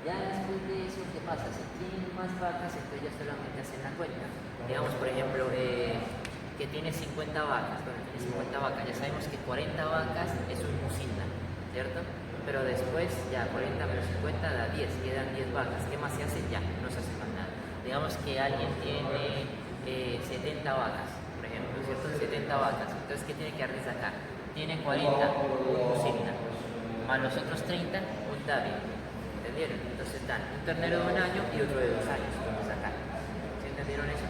Ya después de eso, ¿qué pasa? Si tienen más vacas, entonces ya solamente hacen la cuenta. Digamos, por ejemplo, que tiene 50 vacas. Bueno, tiene 50 vacas, ya sabemos que 40 vacas es un musimna, ¿cierto? Pero después, ya 40 menos 50 da 10, quedan 10 vacas. ¿Qué más se hace? Ya, no se hace más nada. Digamos que alguien tiene 70 vacas, por ejemplo, ¿cierto? 70 vacas. Entonces, ¿qué tiene que darles acá? Tiene 40, un musimna, más los otros 30, un tabia. ¿Entendieron? Entonces dan un ternero de un año y otro de 2 años, como es acá. ¿Sí entendieron eso?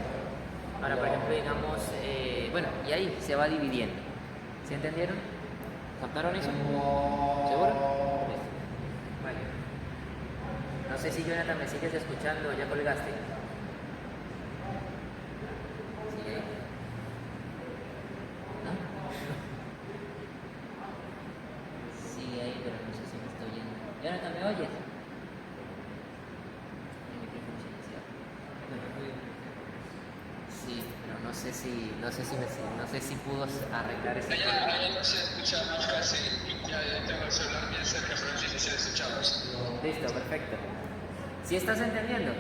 Ahora, por ejemplo, digamos, bueno, y ahí se va dividiendo. ¿Sí entendieron? ¿Captaron eso? ¿Seguro? Vale. No sé si Jonathan me sigues escuchando o ya colgaste. ¿Sigue ahí? ¿No? Sigue ahí, pero no sé si me estoy oyendo. Jonathan, ¿me oyes? El micrófono silenciado. Sí, pero no sé si pudo arreglar ese problema. Ya no se escucha más casi, ya tengo el celular bien cerca, pero es difícil escucharlos. Listo, perfecto. ¿Sí estás entendiendo?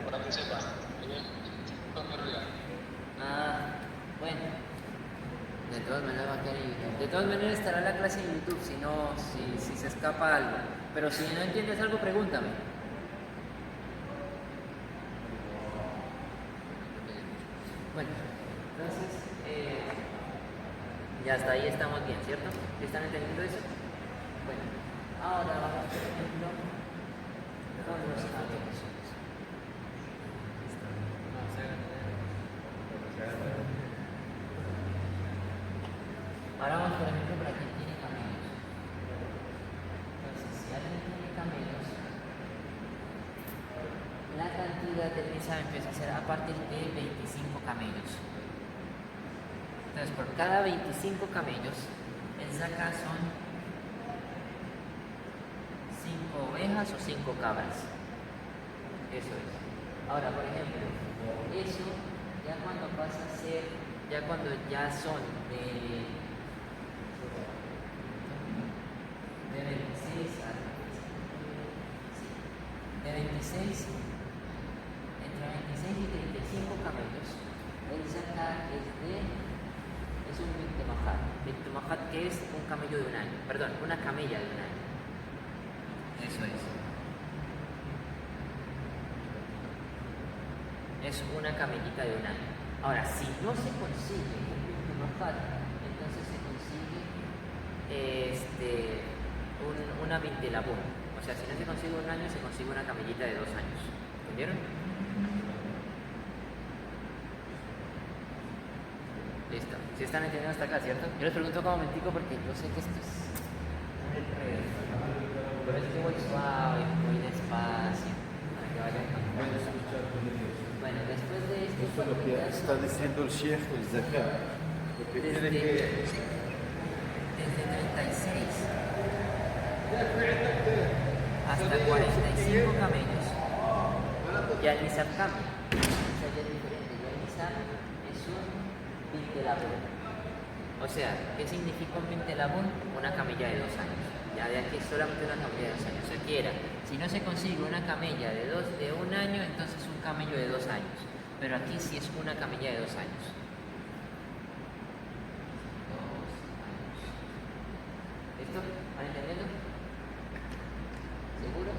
Para que sepas. Ah, bueno. De todas estará la clase en YouTube, si no, si se escapa algo. Pero si no entiendes algo, pregúntame. Bueno, entonces, ya hasta ahí estamos bien, ¿cierto? ¿Están entendiendo eso? Bueno, ahora vamos, por ejemplo, con los camellos. Ahora vamos, por ejemplo, para quien tiene camellos. Entonces, si alguien tiene camellos, la cantidad del misal empieza a ser a partir de 25 camellos. Entonces, por cada 25 camellos, el zakat son 5 ovejas o 5 cabras. Eso es. Ahora, por ejemplo, eso ya cuando pasa a ser, ya cuando ya son de 26 a de 26 entre 26 y 35 camellos, el zakat es un bintemajat. Bintemajat, que es un camello de un año, perdón, una camella de un año. Eso es. Es una camellita de un año. Ahora, si no se consigue un bintemajat, entonces se consigue una bintelabún. O sea, si no se consigue un año, se consigue una camellita de 2 años. ¿Entendieron? Listo. ¿Sí están entendiendo hasta acá, cierto? Yo les pregunto como momentico porque yo sé que esto es muy enredo. Pero es que voy suave, muy despacio, para que vayan cantando. Bueno, después de esto... Eso es lo que está diciendo el Sheikh, el zakat. Porque tiene que... Desde 36 hasta 45 camellos, ya el nisab cambia. O sea, ya es diferente. Ya el nisab es un bintelabún. O sea, ¿qué significa un bintelabún? Una camella de 2 años. Ya de aquí es solamente una camella de 2 años. Se quiera. Si no se consigue una camella de 1 año, entonces un camello de 2 años. Pero aquí sí es una camella de 2 años. ¿Listo? ¿Van entendiendo? ¿Seguros?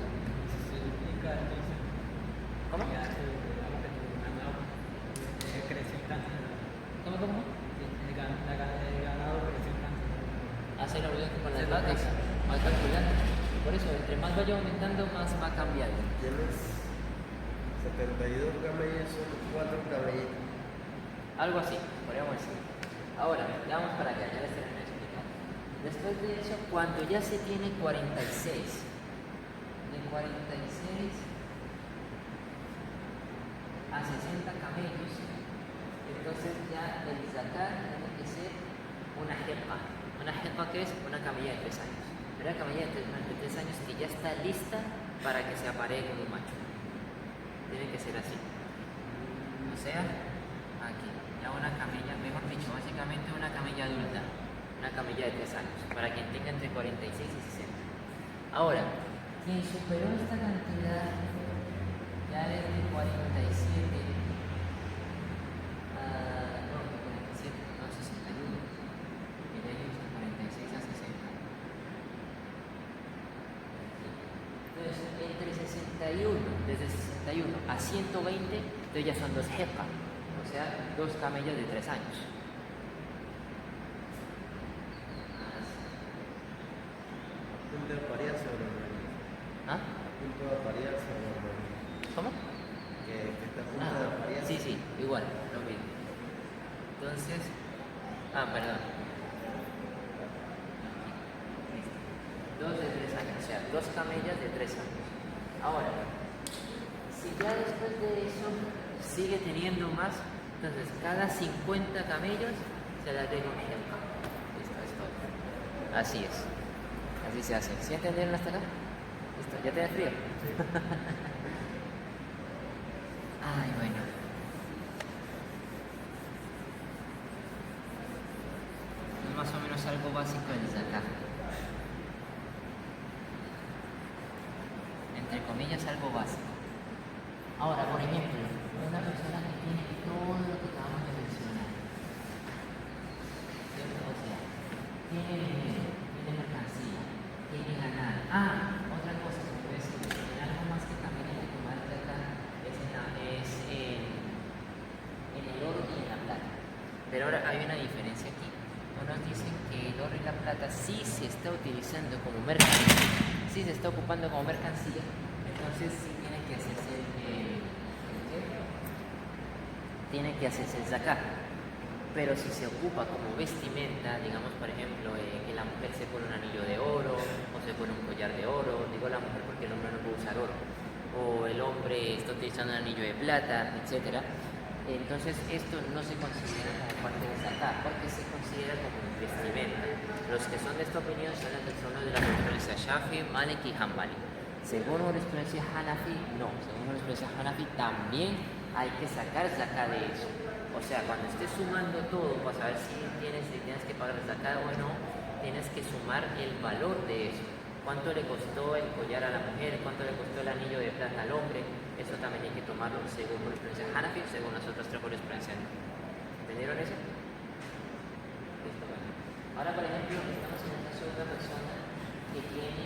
¿Cómo? ¿Cómo? Hace lo mismo que con las vacas, va calculando. Por eso, entre más vaya aumentando, más va cambiando. Tienes 72 camellos, son 4 camellitos. Algo así, podríamos decir. Ahora, ya vamos para allá, ya les terminé de explicar. Después de eso, cuando ya se tiene 46, de 46 a 60 camellos, entonces ya el zakat tiene que ser una jepa. Una jepa, que es una camella de 3 años. Pero una camella de 3 años que ya está lista para que se aparee con un macho. Tiene que ser así. O sea, aquí, ya una camella, mejor dicho, básicamente una camella adulta. Una camella de 3 años, para quien tenga entre 46 y 60. Ahora, quien superó esta cantidad ya desde 47 no, 61, porque ya llegamos de 46 a 60. Entonces, entre 61, desde 61 a 120, entonces ya son 2 jepa, o sea, 2 camellos de 3 años. Punto de apariencia o normalidad. ¿Ah? Punto de apariencia o normalidad. ¿Cómo? Que está a punto de apariencia. Sí, igual, lo mismo. Entonces, perdón. 2 de 3 años, o sea, 2 camellas de 3 años. Ahora, si ya después de eso sigue teniendo más, entonces cada 50 camellos se le agrega un ejemplo. Listo, es todo. Así es. Así se hace. ¿Sí entendieron hasta acá? Listo, ¿ya te da frío? Ay, bueno. Es más o menos algo básico del zakat. Entre comillas, algo básico. Ahora, por ejemplo, una persona que tiene todo lo que acabamos de mencionar. O sea, tiene dinero, tiene mercancía, tiene ganado. Ah, otra cosa que puedo decir, en algo más que también hay que tomar de acá en el oro y en la plata. Pero ahora hay una diferencia aquí. Unos dicen que el oro y la plata sí se está utilizando como mercancía, sí se está ocupando como mercancía, entonces sí tiene que hacerse el zakat. Pero si se ocupa como vestimenta, digamos por ejemplo que la mujer se pone un anillo de oro o se pone un collar de oro, digo la mujer porque el hombre no puede usar oro, o el hombre está utilizando un anillo de plata, etcétera. Entonces esto no se considera como parte de zakat porque se considera como vestimenta. Los que son de esta opinión son los de la jurisprudencia Shafi, Maliki y Hanbali. Según la jurisprudencia Hanafi, no. Según la jurisprudencia Hanafi también hay que sacar zakat de eso. O sea, cuando estés sumando todo para saber si tienes que pagar el zakat o no, tienes que sumar el valor de eso. ¿Cuánto le costó el collar a la mujer? ¿Cuánto le costó el anillo de plata al hombre? Eso también hay que tomarlo según jurisprudencia Hanafi, según las otras tres jurisprudencias. ¿Entendieron eso? Listo, bueno. Ahora, por ejemplo, estamos en el caso de una persona que tiene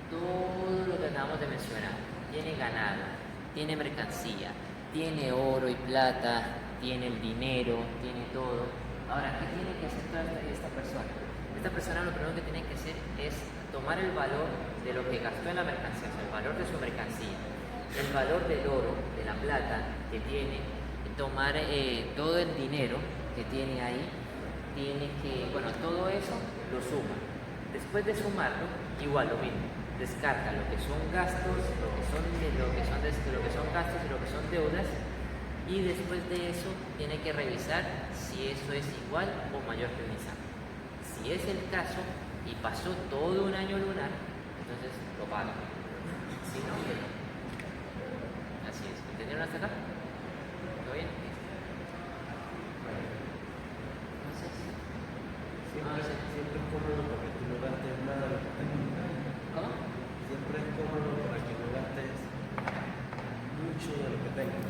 todo lo que acabamos de mencionar. Tiene ganado, tiene mercancía, tiene oro y plata, tiene el dinero, tiene todo. Ahora, ¿qué tiene que hacer toda esta persona? Esta persona lo primero que tiene que hacer es tomar el valor de lo que gastó en la mercancía, o sea, el valor de su mercancía, el valor del oro, de la plata que tiene, tomar todo el dinero que tiene ahí, tiene que, bueno, todo eso lo suma. Después de sumarlo, igual lo mismo, descarta lo que son gastos, lo que son gastos y lo que son deudas. Y después de eso tiene que revisar si eso es igual o mayor que un nisan. Si es el caso y pasó todo un año lunar, entonces lo paga. Si no, que no. Así es. ¿Entendieron hasta acá? ¿Todo bien? Entonces, siempre es cómodo para que tú no gastes nada de lo que tengas. ¿cómo? Siempre es cómodo para que no gastes mucho de lo que tengas.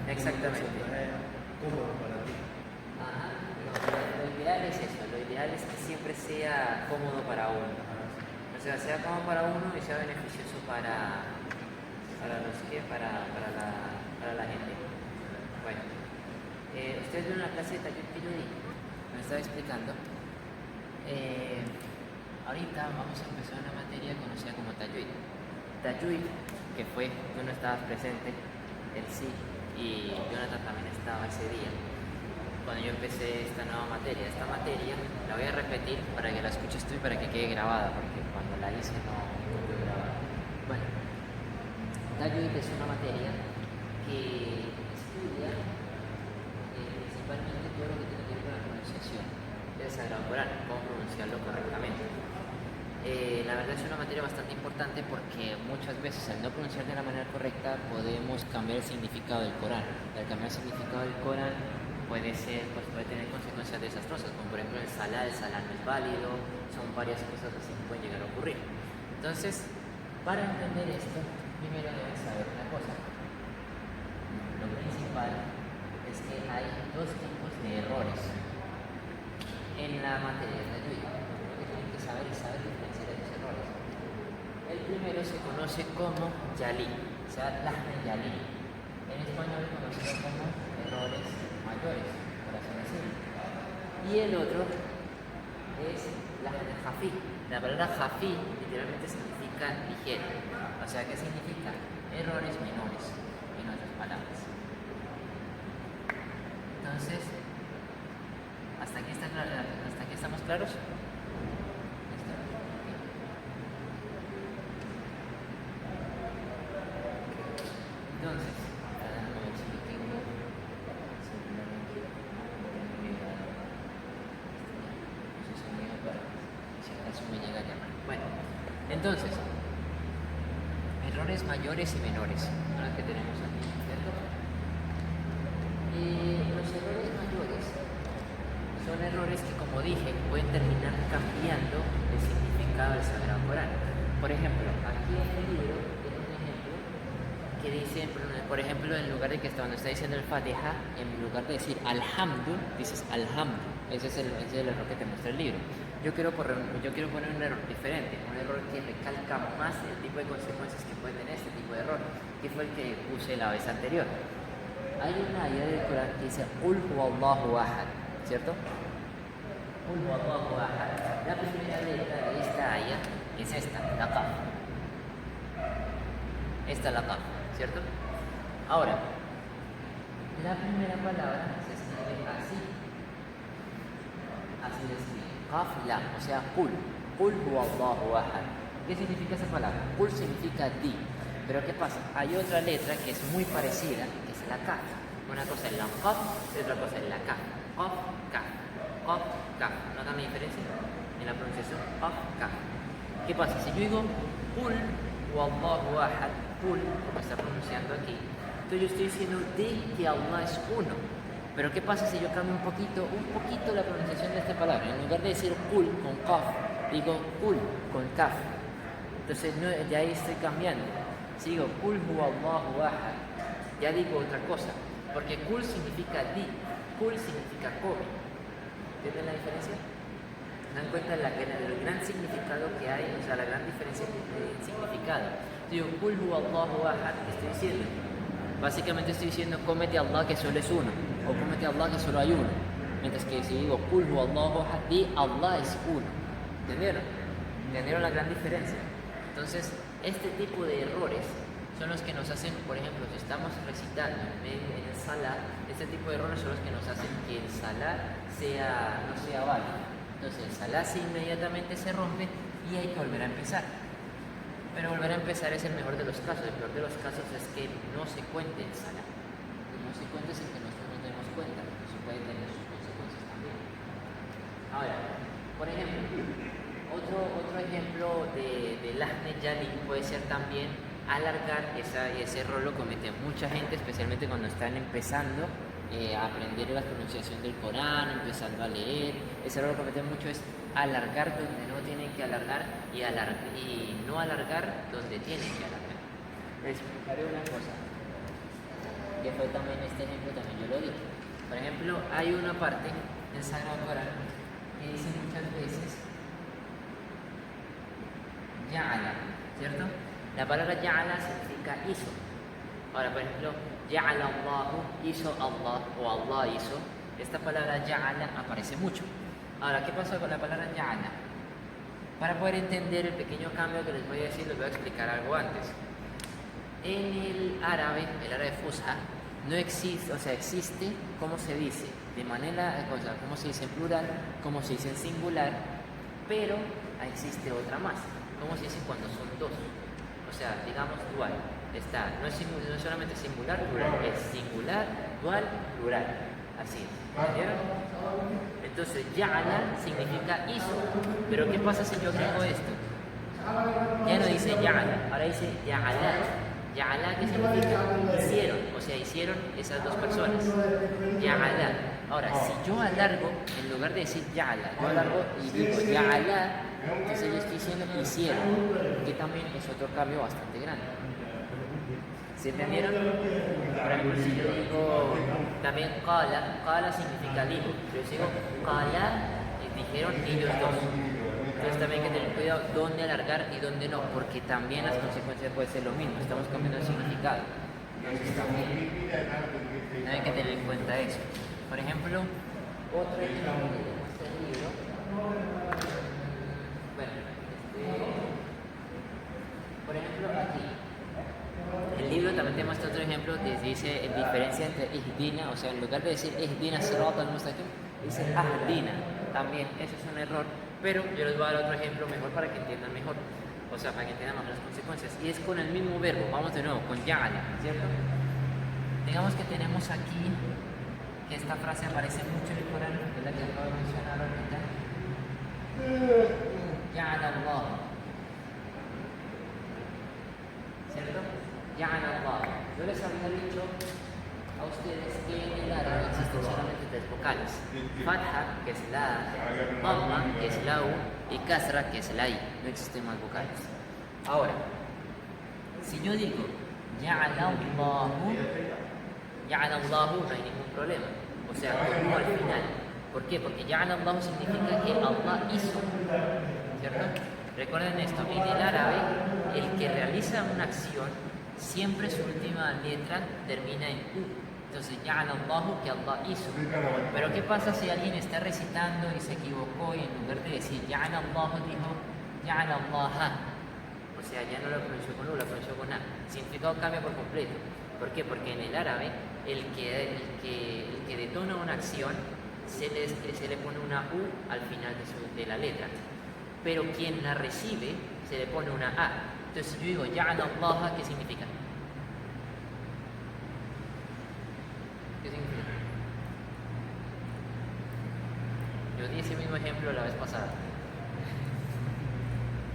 Exactamente. Es cómodo para ti. Ajá. Lo ideal es eso. Lo ideal es que siempre sea cómodo para uno. O sea, sea cómodo para uno y sea beneficioso para la gente. Bueno, ustedes vieron la clase de Tayyip que yo di, me estaba explicando. Ahorita vamos a empezar una materia conocida como Tayyip. Tayyip, que fue, tú no estabas presente, él sí, y Jonathan también estaba ese día. Cuando yo empecé esta nueva materia, la voy a repetir para que la escuches tú y para que quede grabada, porque cuando la hice no quedó grabada. Bueno, Tayyip es una materia que estudia principalmente todo lo que tiene que ver con la pronunciación del Sagrado Corán, cómo pronunciarlo correctamente. La verdad es una materia bastante importante porque muchas veces al no pronunciar de la manera correcta podemos cambiar el significado del Corán. Al cambiar el significado del Corán puede tener consecuencias desastrosas, como por ejemplo el salah no es válido, son varias cosas así que pueden llegar a ocurrir. Entonces, para entender esto, primero deben saber una cosa. Lo principal es que hay dos tipos de errores en la materia de Tajwid. Lo que tienen que saber es saber diferenciar esos errores. El primero se conoce como Yali, o sea, Lahna Yali. En español es conocido como errores mayores, por así decirlo. Y el otro es Lahna Jafi. La palabra Jafi literalmente significa ligero. O sea, ¿qué significa? Errores menores, en otras palabras. Entonces, ¿hasta aquí estamos claros? Entonces, déjame ver si yo tengo celular aquí. Si acaso me llega a llamar. Bueno, entonces, errores mayores y menores son los que tenemos aquí, ¿cierto? Los errores mayores son errores que, como dije, pueden terminar cambiando el significado del Sagrado Corán. Por ejemplo, aquí en el libro tiene un ejemplo que dice, por ejemplo, en lugar de que cuando está diciendo el Fatiha, en lugar de decir alhamdu, dices alhamdu. Ese es el error que te muestra el libro. yo quiero poner un error diferente, un error que recalca más el tipo de consecuencias que puede tener este tipo de error, que fue el que puse la vez anterior. Hay una ayah del Corán que dice Qul huwallahu ahad, ¿cierto? Qul huwallahu ahad. La primera letra de esta ayah es esta, la Qaf. Esta es la Qaf, ¿cierto? Ahora, la primera palabra se escribe así. Así se escribe. Qaf la, o sea, Qul. Qul huwallahu ahad. ¿Qué significa esa palabra? Qul significa di. Pero ¿qué pasa? Hay otra letra que es muy parecida, que es la Kaf. Una cosa es la Qaf y otra cosa es la Kaf. Qaf, Kaf. Qaf, Kaf. ¿Notan la diferencia en la pronunciación? Qaf, Kaf. ¿Qué pasa? Si yo digo Qul huwallahu ahad, Qul, como está pronunciando aquí, entonces yo estoy diciendo de que Allah es uno. Pero ¿qué pasa si yo cambio un poquito la pronunciación de esta palabra? En lugar de decir Qul con Qaf, digo Qul con Kaf. Entonces ya ahí estoy cambiando. Si digo Qul huwallahu ahad, ya digo otra cosa. Porque Qul significa di, Qul significa come. ¿Entienden la diferencia? ¿Se dan cuenta del gran significado que hay? O sea, la gran diferencia de significado. Digo Qul huwallahu ahad, ¿qué estoy diciendo? Básicamente estoy diciendo cómete a Allah que solo es uno, o cómete a Allah que solo hay uno. Mientras que si digo Qul huwallahu ahad, di Allah es uno. ¿Entendieron? ¿Entendieron la gran diferencia? Entonces, este tipo de errores son los que nos hacen, por ejemplo, si estamos recitando en el Salah, este tipo de errores son los que nos hacen que el Salah no sea válido. Entonces, el Salah inmediatamente se rompe y hay que volver a empezar. Pero volver a empezar es el mejor de los casos. El peor de los casos es que no se cuente el Salah. Que no se cuente sin que nosotros nos demos cuenta. Eso puede tener sus consecuencias también. Ahora, por ejemplo, otro ejemplo de Lahne Yali puede ser también alargar. Ese error lo comete mucha gente, especialmente cuando están empezando a aprender la pronunciación del Corán, empezando a leer. Ese error lo cometen mucho, es alargar donde no tienen que alargar y no alargar donde tienen que alargar. Les explicaré una cosa, que fue también este ejemplo, también yo lo dije. Por ejemplo, hay una parte del Sagrado Corán que dice muchas veces Ya'ala, ¿cierto? La palabra Ya'ala significa hizo. Ahora, por ejemplo, Ya'ala Allahu, hizo Allah, o Allah hizo. Esta palabra Ya'ala aparece mucho. Ahora, ¿qué pasó con la palabra Ya'ala? Para poder entender el pequeño cambio que les voy a decir, les voy a explicar algo antes. En el árabe Fusha, no existe, o sea, existe, ¿cómo se dice? De manera, o sea, ¿cómo se dice en plural? ¿Cómo se dice en singular? Pero existe otra más. ¿Cómo se dice cuando son dos? O sea, digamos dual. No es solamente singular, plural, es singular, dual, plural. Así es. ¿Entendieron? Entonces, Ya'ala significa hizo. Pero ¿qué pasa si yo agrego esto? Ya no dice Ya'ala, ahora dice Ya'ala. Ya'ala, ¿qué significa? Hicieron, o sea, hicieron esas dos personas. Ya'ala. Ahora, si yo alargo, en lugar de decir Ya'ala, yo alargo y digo Ya'ala, entonces yo estoy diciendo hicieron, que también es otro cambio bastante grande. ¿Se entendieron? Por ejemplo, si yo digo también Qala significa dijo, pero si digo Qala, dijeron ellos dos. Entonces también hay que tener cuidado dónde alargar y dónde no, porque también las consecuencias pueden ser lo mismo, estamos cambiando el significado. Entonces también hay que tener en cuenta eso. Por ejemplo, otro ejemplo de este libro, por ejemplo aquí, el libro también te muestra otro ejemplo que dice diferencia entre ihdina, o sea, en lugar de decir ihdina sirat al-mustaqim, dice ahdina. También eso es un error, pero yo les voy a dar otro ejemplo mejor para que entiendan mejor, o sea, para que entiendan mejor las consecuencias. Y es con el mismo verbo, vamos de nuevo, con ya'ala, ¿cierto? Digamos que tenemos aquí, que esta frase aparece mucho en el Corán, que es la que acabo de mencionar ahorita. Ya'ala Allah, ¿cierto? Ya'ala Allah. Yo les había dicho a ustedes que en el árabe existen solamente tres vocales: Fatha, que es la A, Dhamma, que es la U, y Kasra, que es la I. No existen más vocales. Ahora, si yo digo Ya'ala Allahu, no hay ningún problema. O sea, con U al final. ¿Por qué? Porque Ya'ala Allah significa que Allah hizo, ¿cierto? Recuerden esto, en el árabe, el que realiza una acción, siempre su última letra termina en U. Entonces, Ya'ala Allahu, que Allah hizo. Pero ¿qué pasa si alguien está recitando y se equivocó y en lugar de decir Ya'ala Allahu dijo Ya'ala Allaha? O sea, ya no lo pronunció con U, lo pronunció con A. Significado cambia por completo. ¿Por qué? Porque en el árabe, el que detona una acción, se le pone una U al final de la letra. Pero quien la recibe, se le pone una A. Entonces, si yo digo Ya'ala Allaha, ¿qué significa? ¿Qué significa? Yo di ese mismo ejemplo la vez pasada.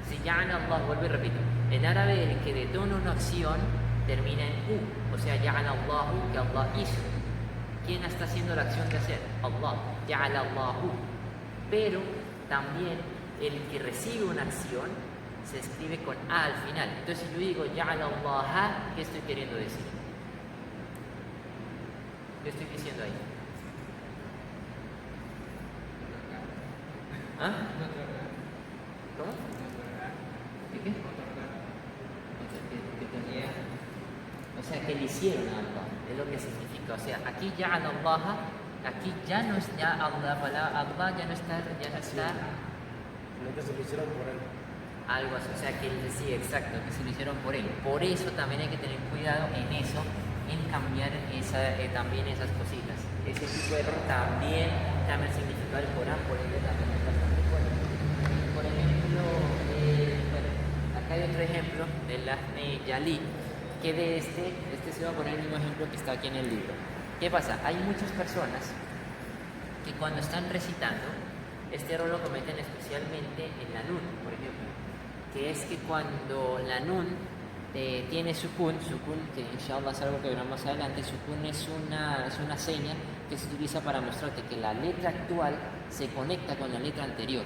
Si Ya'ala Allah, vuelvo y repito, en árabe el que detona una acción termina en U, o sea, Ya'ala Allahu, que Allah hizo. ¿Quién está haciendo la acción de hacer? Allah, Ya'ala Allahu. Pero también el que recibe una acción se escribe con A al final. Entonces, si yo digo Ya'ala Allaha, ¿qué estoy queriendo decir? ¿Qué estoy diciendo ahí? ¿Ah? ¿Cómo? ¿Qué? O sea, que le hicieron a Allah, es lo que significa. O sea, aquí ya Allah, aquí ya no es ya Allah, Allah ya no está. Lo que se lo hicieron por él. Algo así, o sea, que sí, exacto, que se lo hicieron por él. Por eso también hay que tener cuidado en eso, en cambiar también esas cositas. Ese tipo de error también cambia el significado del Corán, por ende también es bastante fuerte. Por ejemplo, bueno, acá hay otro ejemplo del Lahne Yali, que de este se va a poner el mismo ejemplo que está aquí en el libro. ¿Qué pasa? Hay muchas personas que cuando están recitando, este error lo cometen especialmente en la nun, por ejemplo, que es que cuando la nun tiene sukun, que inshallah es algo que verán más adelante, sukun es una seña que se utiliza para mostrarte que la letra actual se conecta con la letra anterior.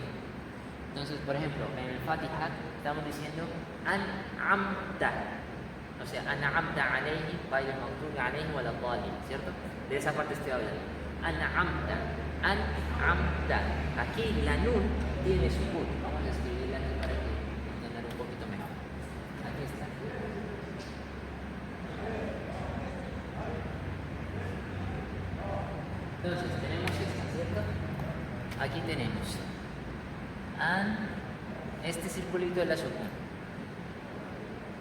Entonces, por ejemplo, en el Fatiha estamos diciendo an'amta, o sea, an'amta alayhi, ghayril maghdubi alayhi wala dhalin, ¿cierto? De esa parte estoy hablando. An'amta. Aquí la nun tiene sukun. Vamos a escribirla aquí para que entendan un poquito mejor. Aquí está. Entonces, tenemos esta, ¿cierto? Aquí tenemos este circulito de la sukun.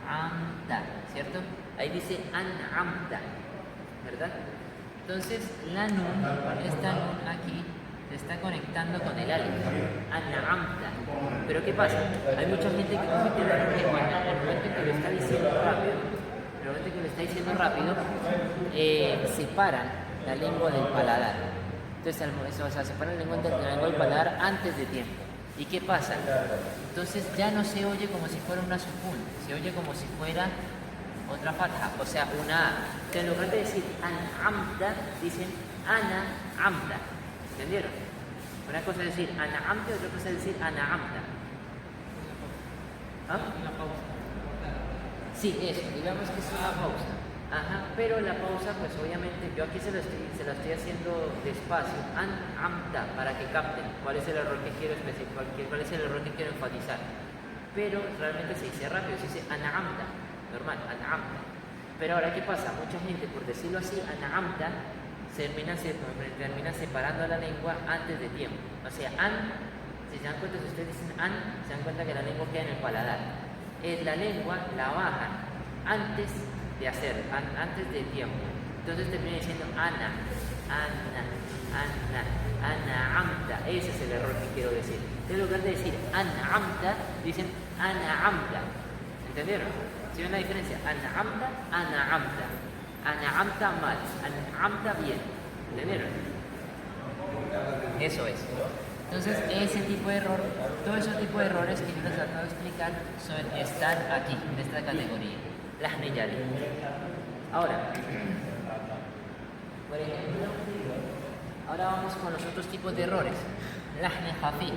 Amta, ¿cierto? Ahí dice an'amta, ¿verdad? Entonces, la nun, esta nun aquí, se está conectando con el alif, an'amta. Pero ¿qué pasa? Hay mucha gente que comete el error que cuando en el momento en que lo está diciendo rápido, separan la lengua del paladar. Entonces, separan la lengua del paladar antes de tiempo. ¿Y qué pasa? Entonces ya no se oye como si fuera una sukun, se oye como si fuera otra fatha, o sea, una A. Entonces, en lugar de decir an'amta, dicen ana'amta. ¿Entendieron? Una cosa es decir ana'amta y otra cosa es decir ana'amta. ¿Ah? Una pausa. Sí, eso, digamos que es una pausa. Ajá, pero la pausa, pues obviamente, yo aquí se la estoy haciendo despacio, an'amta, para que capten cuál es el error que quiero especificar, cuál es el error que quiero enfatizar. Pero realmente se dice rápido, se dice ana'amta, normal, an'amta. Pero ahora, ¿qué pasa? Mucha gente, por decirlo así, ana'amta, termina separando la lengua antes de tiempo. O sea, si se dan cuenta, si ustedes dicen se dan cuenta que la lengua queda en el paladar. La lengua la bajan antes de hacer, antes de tiempo. Entonces termina diciendo ana'amta. Ese es el error que quiero decir. En lugar de decir an'amta, dicen ana'amta. ¿Entendieron? ¿Sí ven la diferencia? Ana'amta. Ana'amta mal, ana'amta bien. ¿Entendieron? Eso es. Entonces, ese tipo de error, todo ese tipo de errores que yo les acabo de explicar están aquí, en esta categoría. Lahne Yali. Ahora, por ejemplo, ahora vamos con los otros tipos de errores. Lahne Hafi.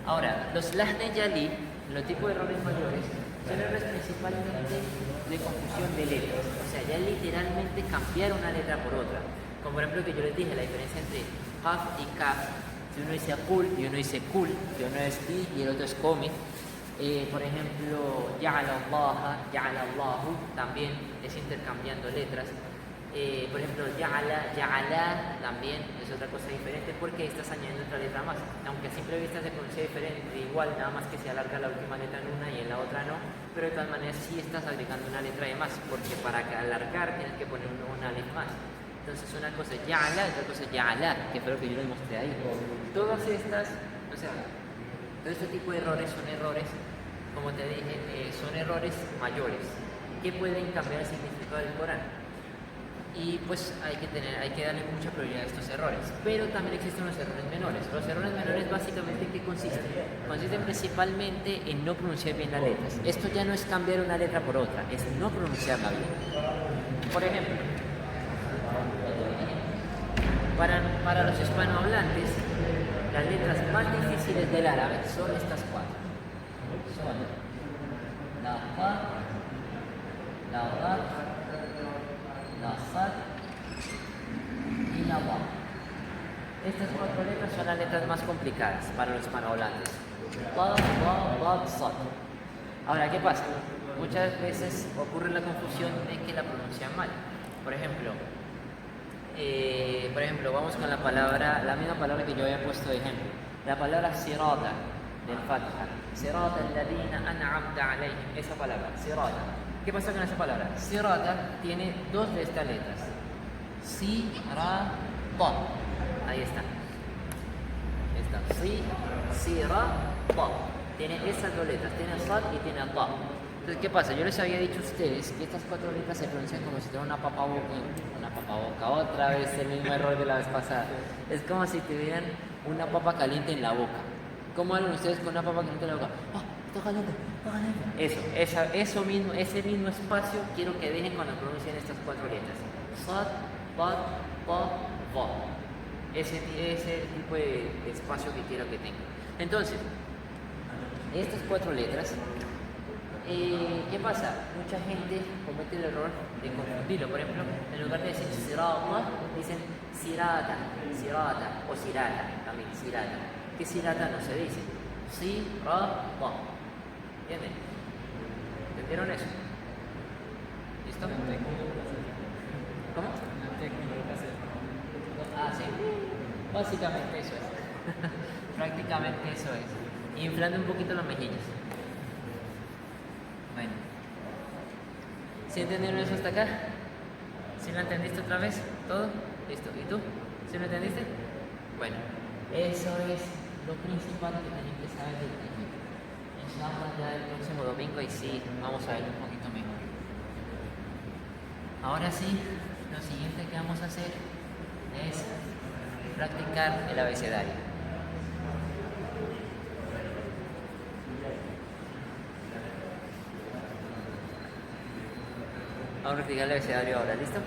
Ahora, los Lahne Yali, los tipos de errores mayores, son errores principalmente de confusión de letras. O sea, ya literalmente cambiar una letra por otra. Como por ejemplo que yo les dije, la diferencia entre Qaf y Kaf. Si uno dice Qul y uno dice Kul, que uno es di y el otro es come. Por ejemplo, Ya'ala Allah, Ya'ala Allahu, también es intercambiando letras. Por ejemplo, Ya'ala, Ya'ala también es otra cosa diferente porque estás añadiendo otra letra más. Aunque a simple vista se pronuncia diferente, igual, nada más que se alarga la última letra en una y en la otra no, pero de todas maneras sí estás agregando una letra de más, porque para alargar tienes que poner una letra más. Entonces una cosa es Ya'ala, otra cosa es Ya'ala, que fue lo que yo les mostré ahí. Todas estas, o sea, todo este tipo de errores son errores, como te dije, son errores mayores que pueden cambiar el significado del Corán. Y pues hay que darle mucha prioridad a estos errores. Pero también existen los errores menores. Los errores menores básicamente, ¿en qué consisten? Consisten principalmente en no pronunciar bien las letras. Esto ya no es cambiar una letra por otra, es no pronunciarla bien. Por ejemplo, para los hispanohablantes, las letras más difíciles del árabe son estas cuatro. Son la fa, la ra, la sad y la wa. Estas cuatro letras son las letras más complicadas para los hispanohablantes. Ba, wa, ba, sad. Ahora, ¿qué pasa? Muchas veces ocurre la confusión de que la pronuncian mal. Por ejemplo, vamos con la misma palabra que yo había puesto de ejemplo. La palabra sirata del Fatha. Sirata alladhina an'amta alayhim. Esa palabra, sirata. ¿Qué pasa con esa palabra? Sirata tiene dos de estas letras. Si-ra-ta. Ahí está. Si-ra-ta. Tiene esas dos letras. Tiene sad y tiene ta. Entonces, ¿qué pasa? Yo les había dicho a ustedes que estas cuatro letras se pronuncian como si fuera una papa boca. Otra vez el mismo error de la vez pasada. Es como si tuvieran una papa caliente en la boca. ¿Cómo hablan ustedes con una papa caliente en la boca? ¡Ah, está caliente, está caliente! Eso mismo, ese mismo espacio quiero que dejen cuando pronuncien estas cuatro letras. Sad, bad, pa, va. Ese tipo de espacio que quiero que tengan. Entonces, estas cuatro letras, ¿qué pasa? Mucha gente comete el error de confundirlo. Por ejemplo, en lugar de decir sirata, dicen sirata o sirata, también sirata. ¿Qué sirata no se dice? Sirata. ¿Entienden? ¿Entendieron eso? ¿Listo? ¿Cómo? Ah, sí. Básicamente eso es. Prácticamente eso es. Inflando un poquito las mejillas. Bueno. ¿Sí entendieron eso hasta acá? ¿Sí lo entendiste otra vez? ¿Todo? ¿Listo? ¿Y tú? ¿Sí lo entendiste? Bueno, eso es lo principal que tienen que saber del tajwid. Inshallah ya el próximo domingo y sí, vamos a ver un poquito mejor. Ahora sí, lo siguiente que vamos a hacer es practicar el abecedario. Vamos a practicar el abecedario ahora, ¿listo?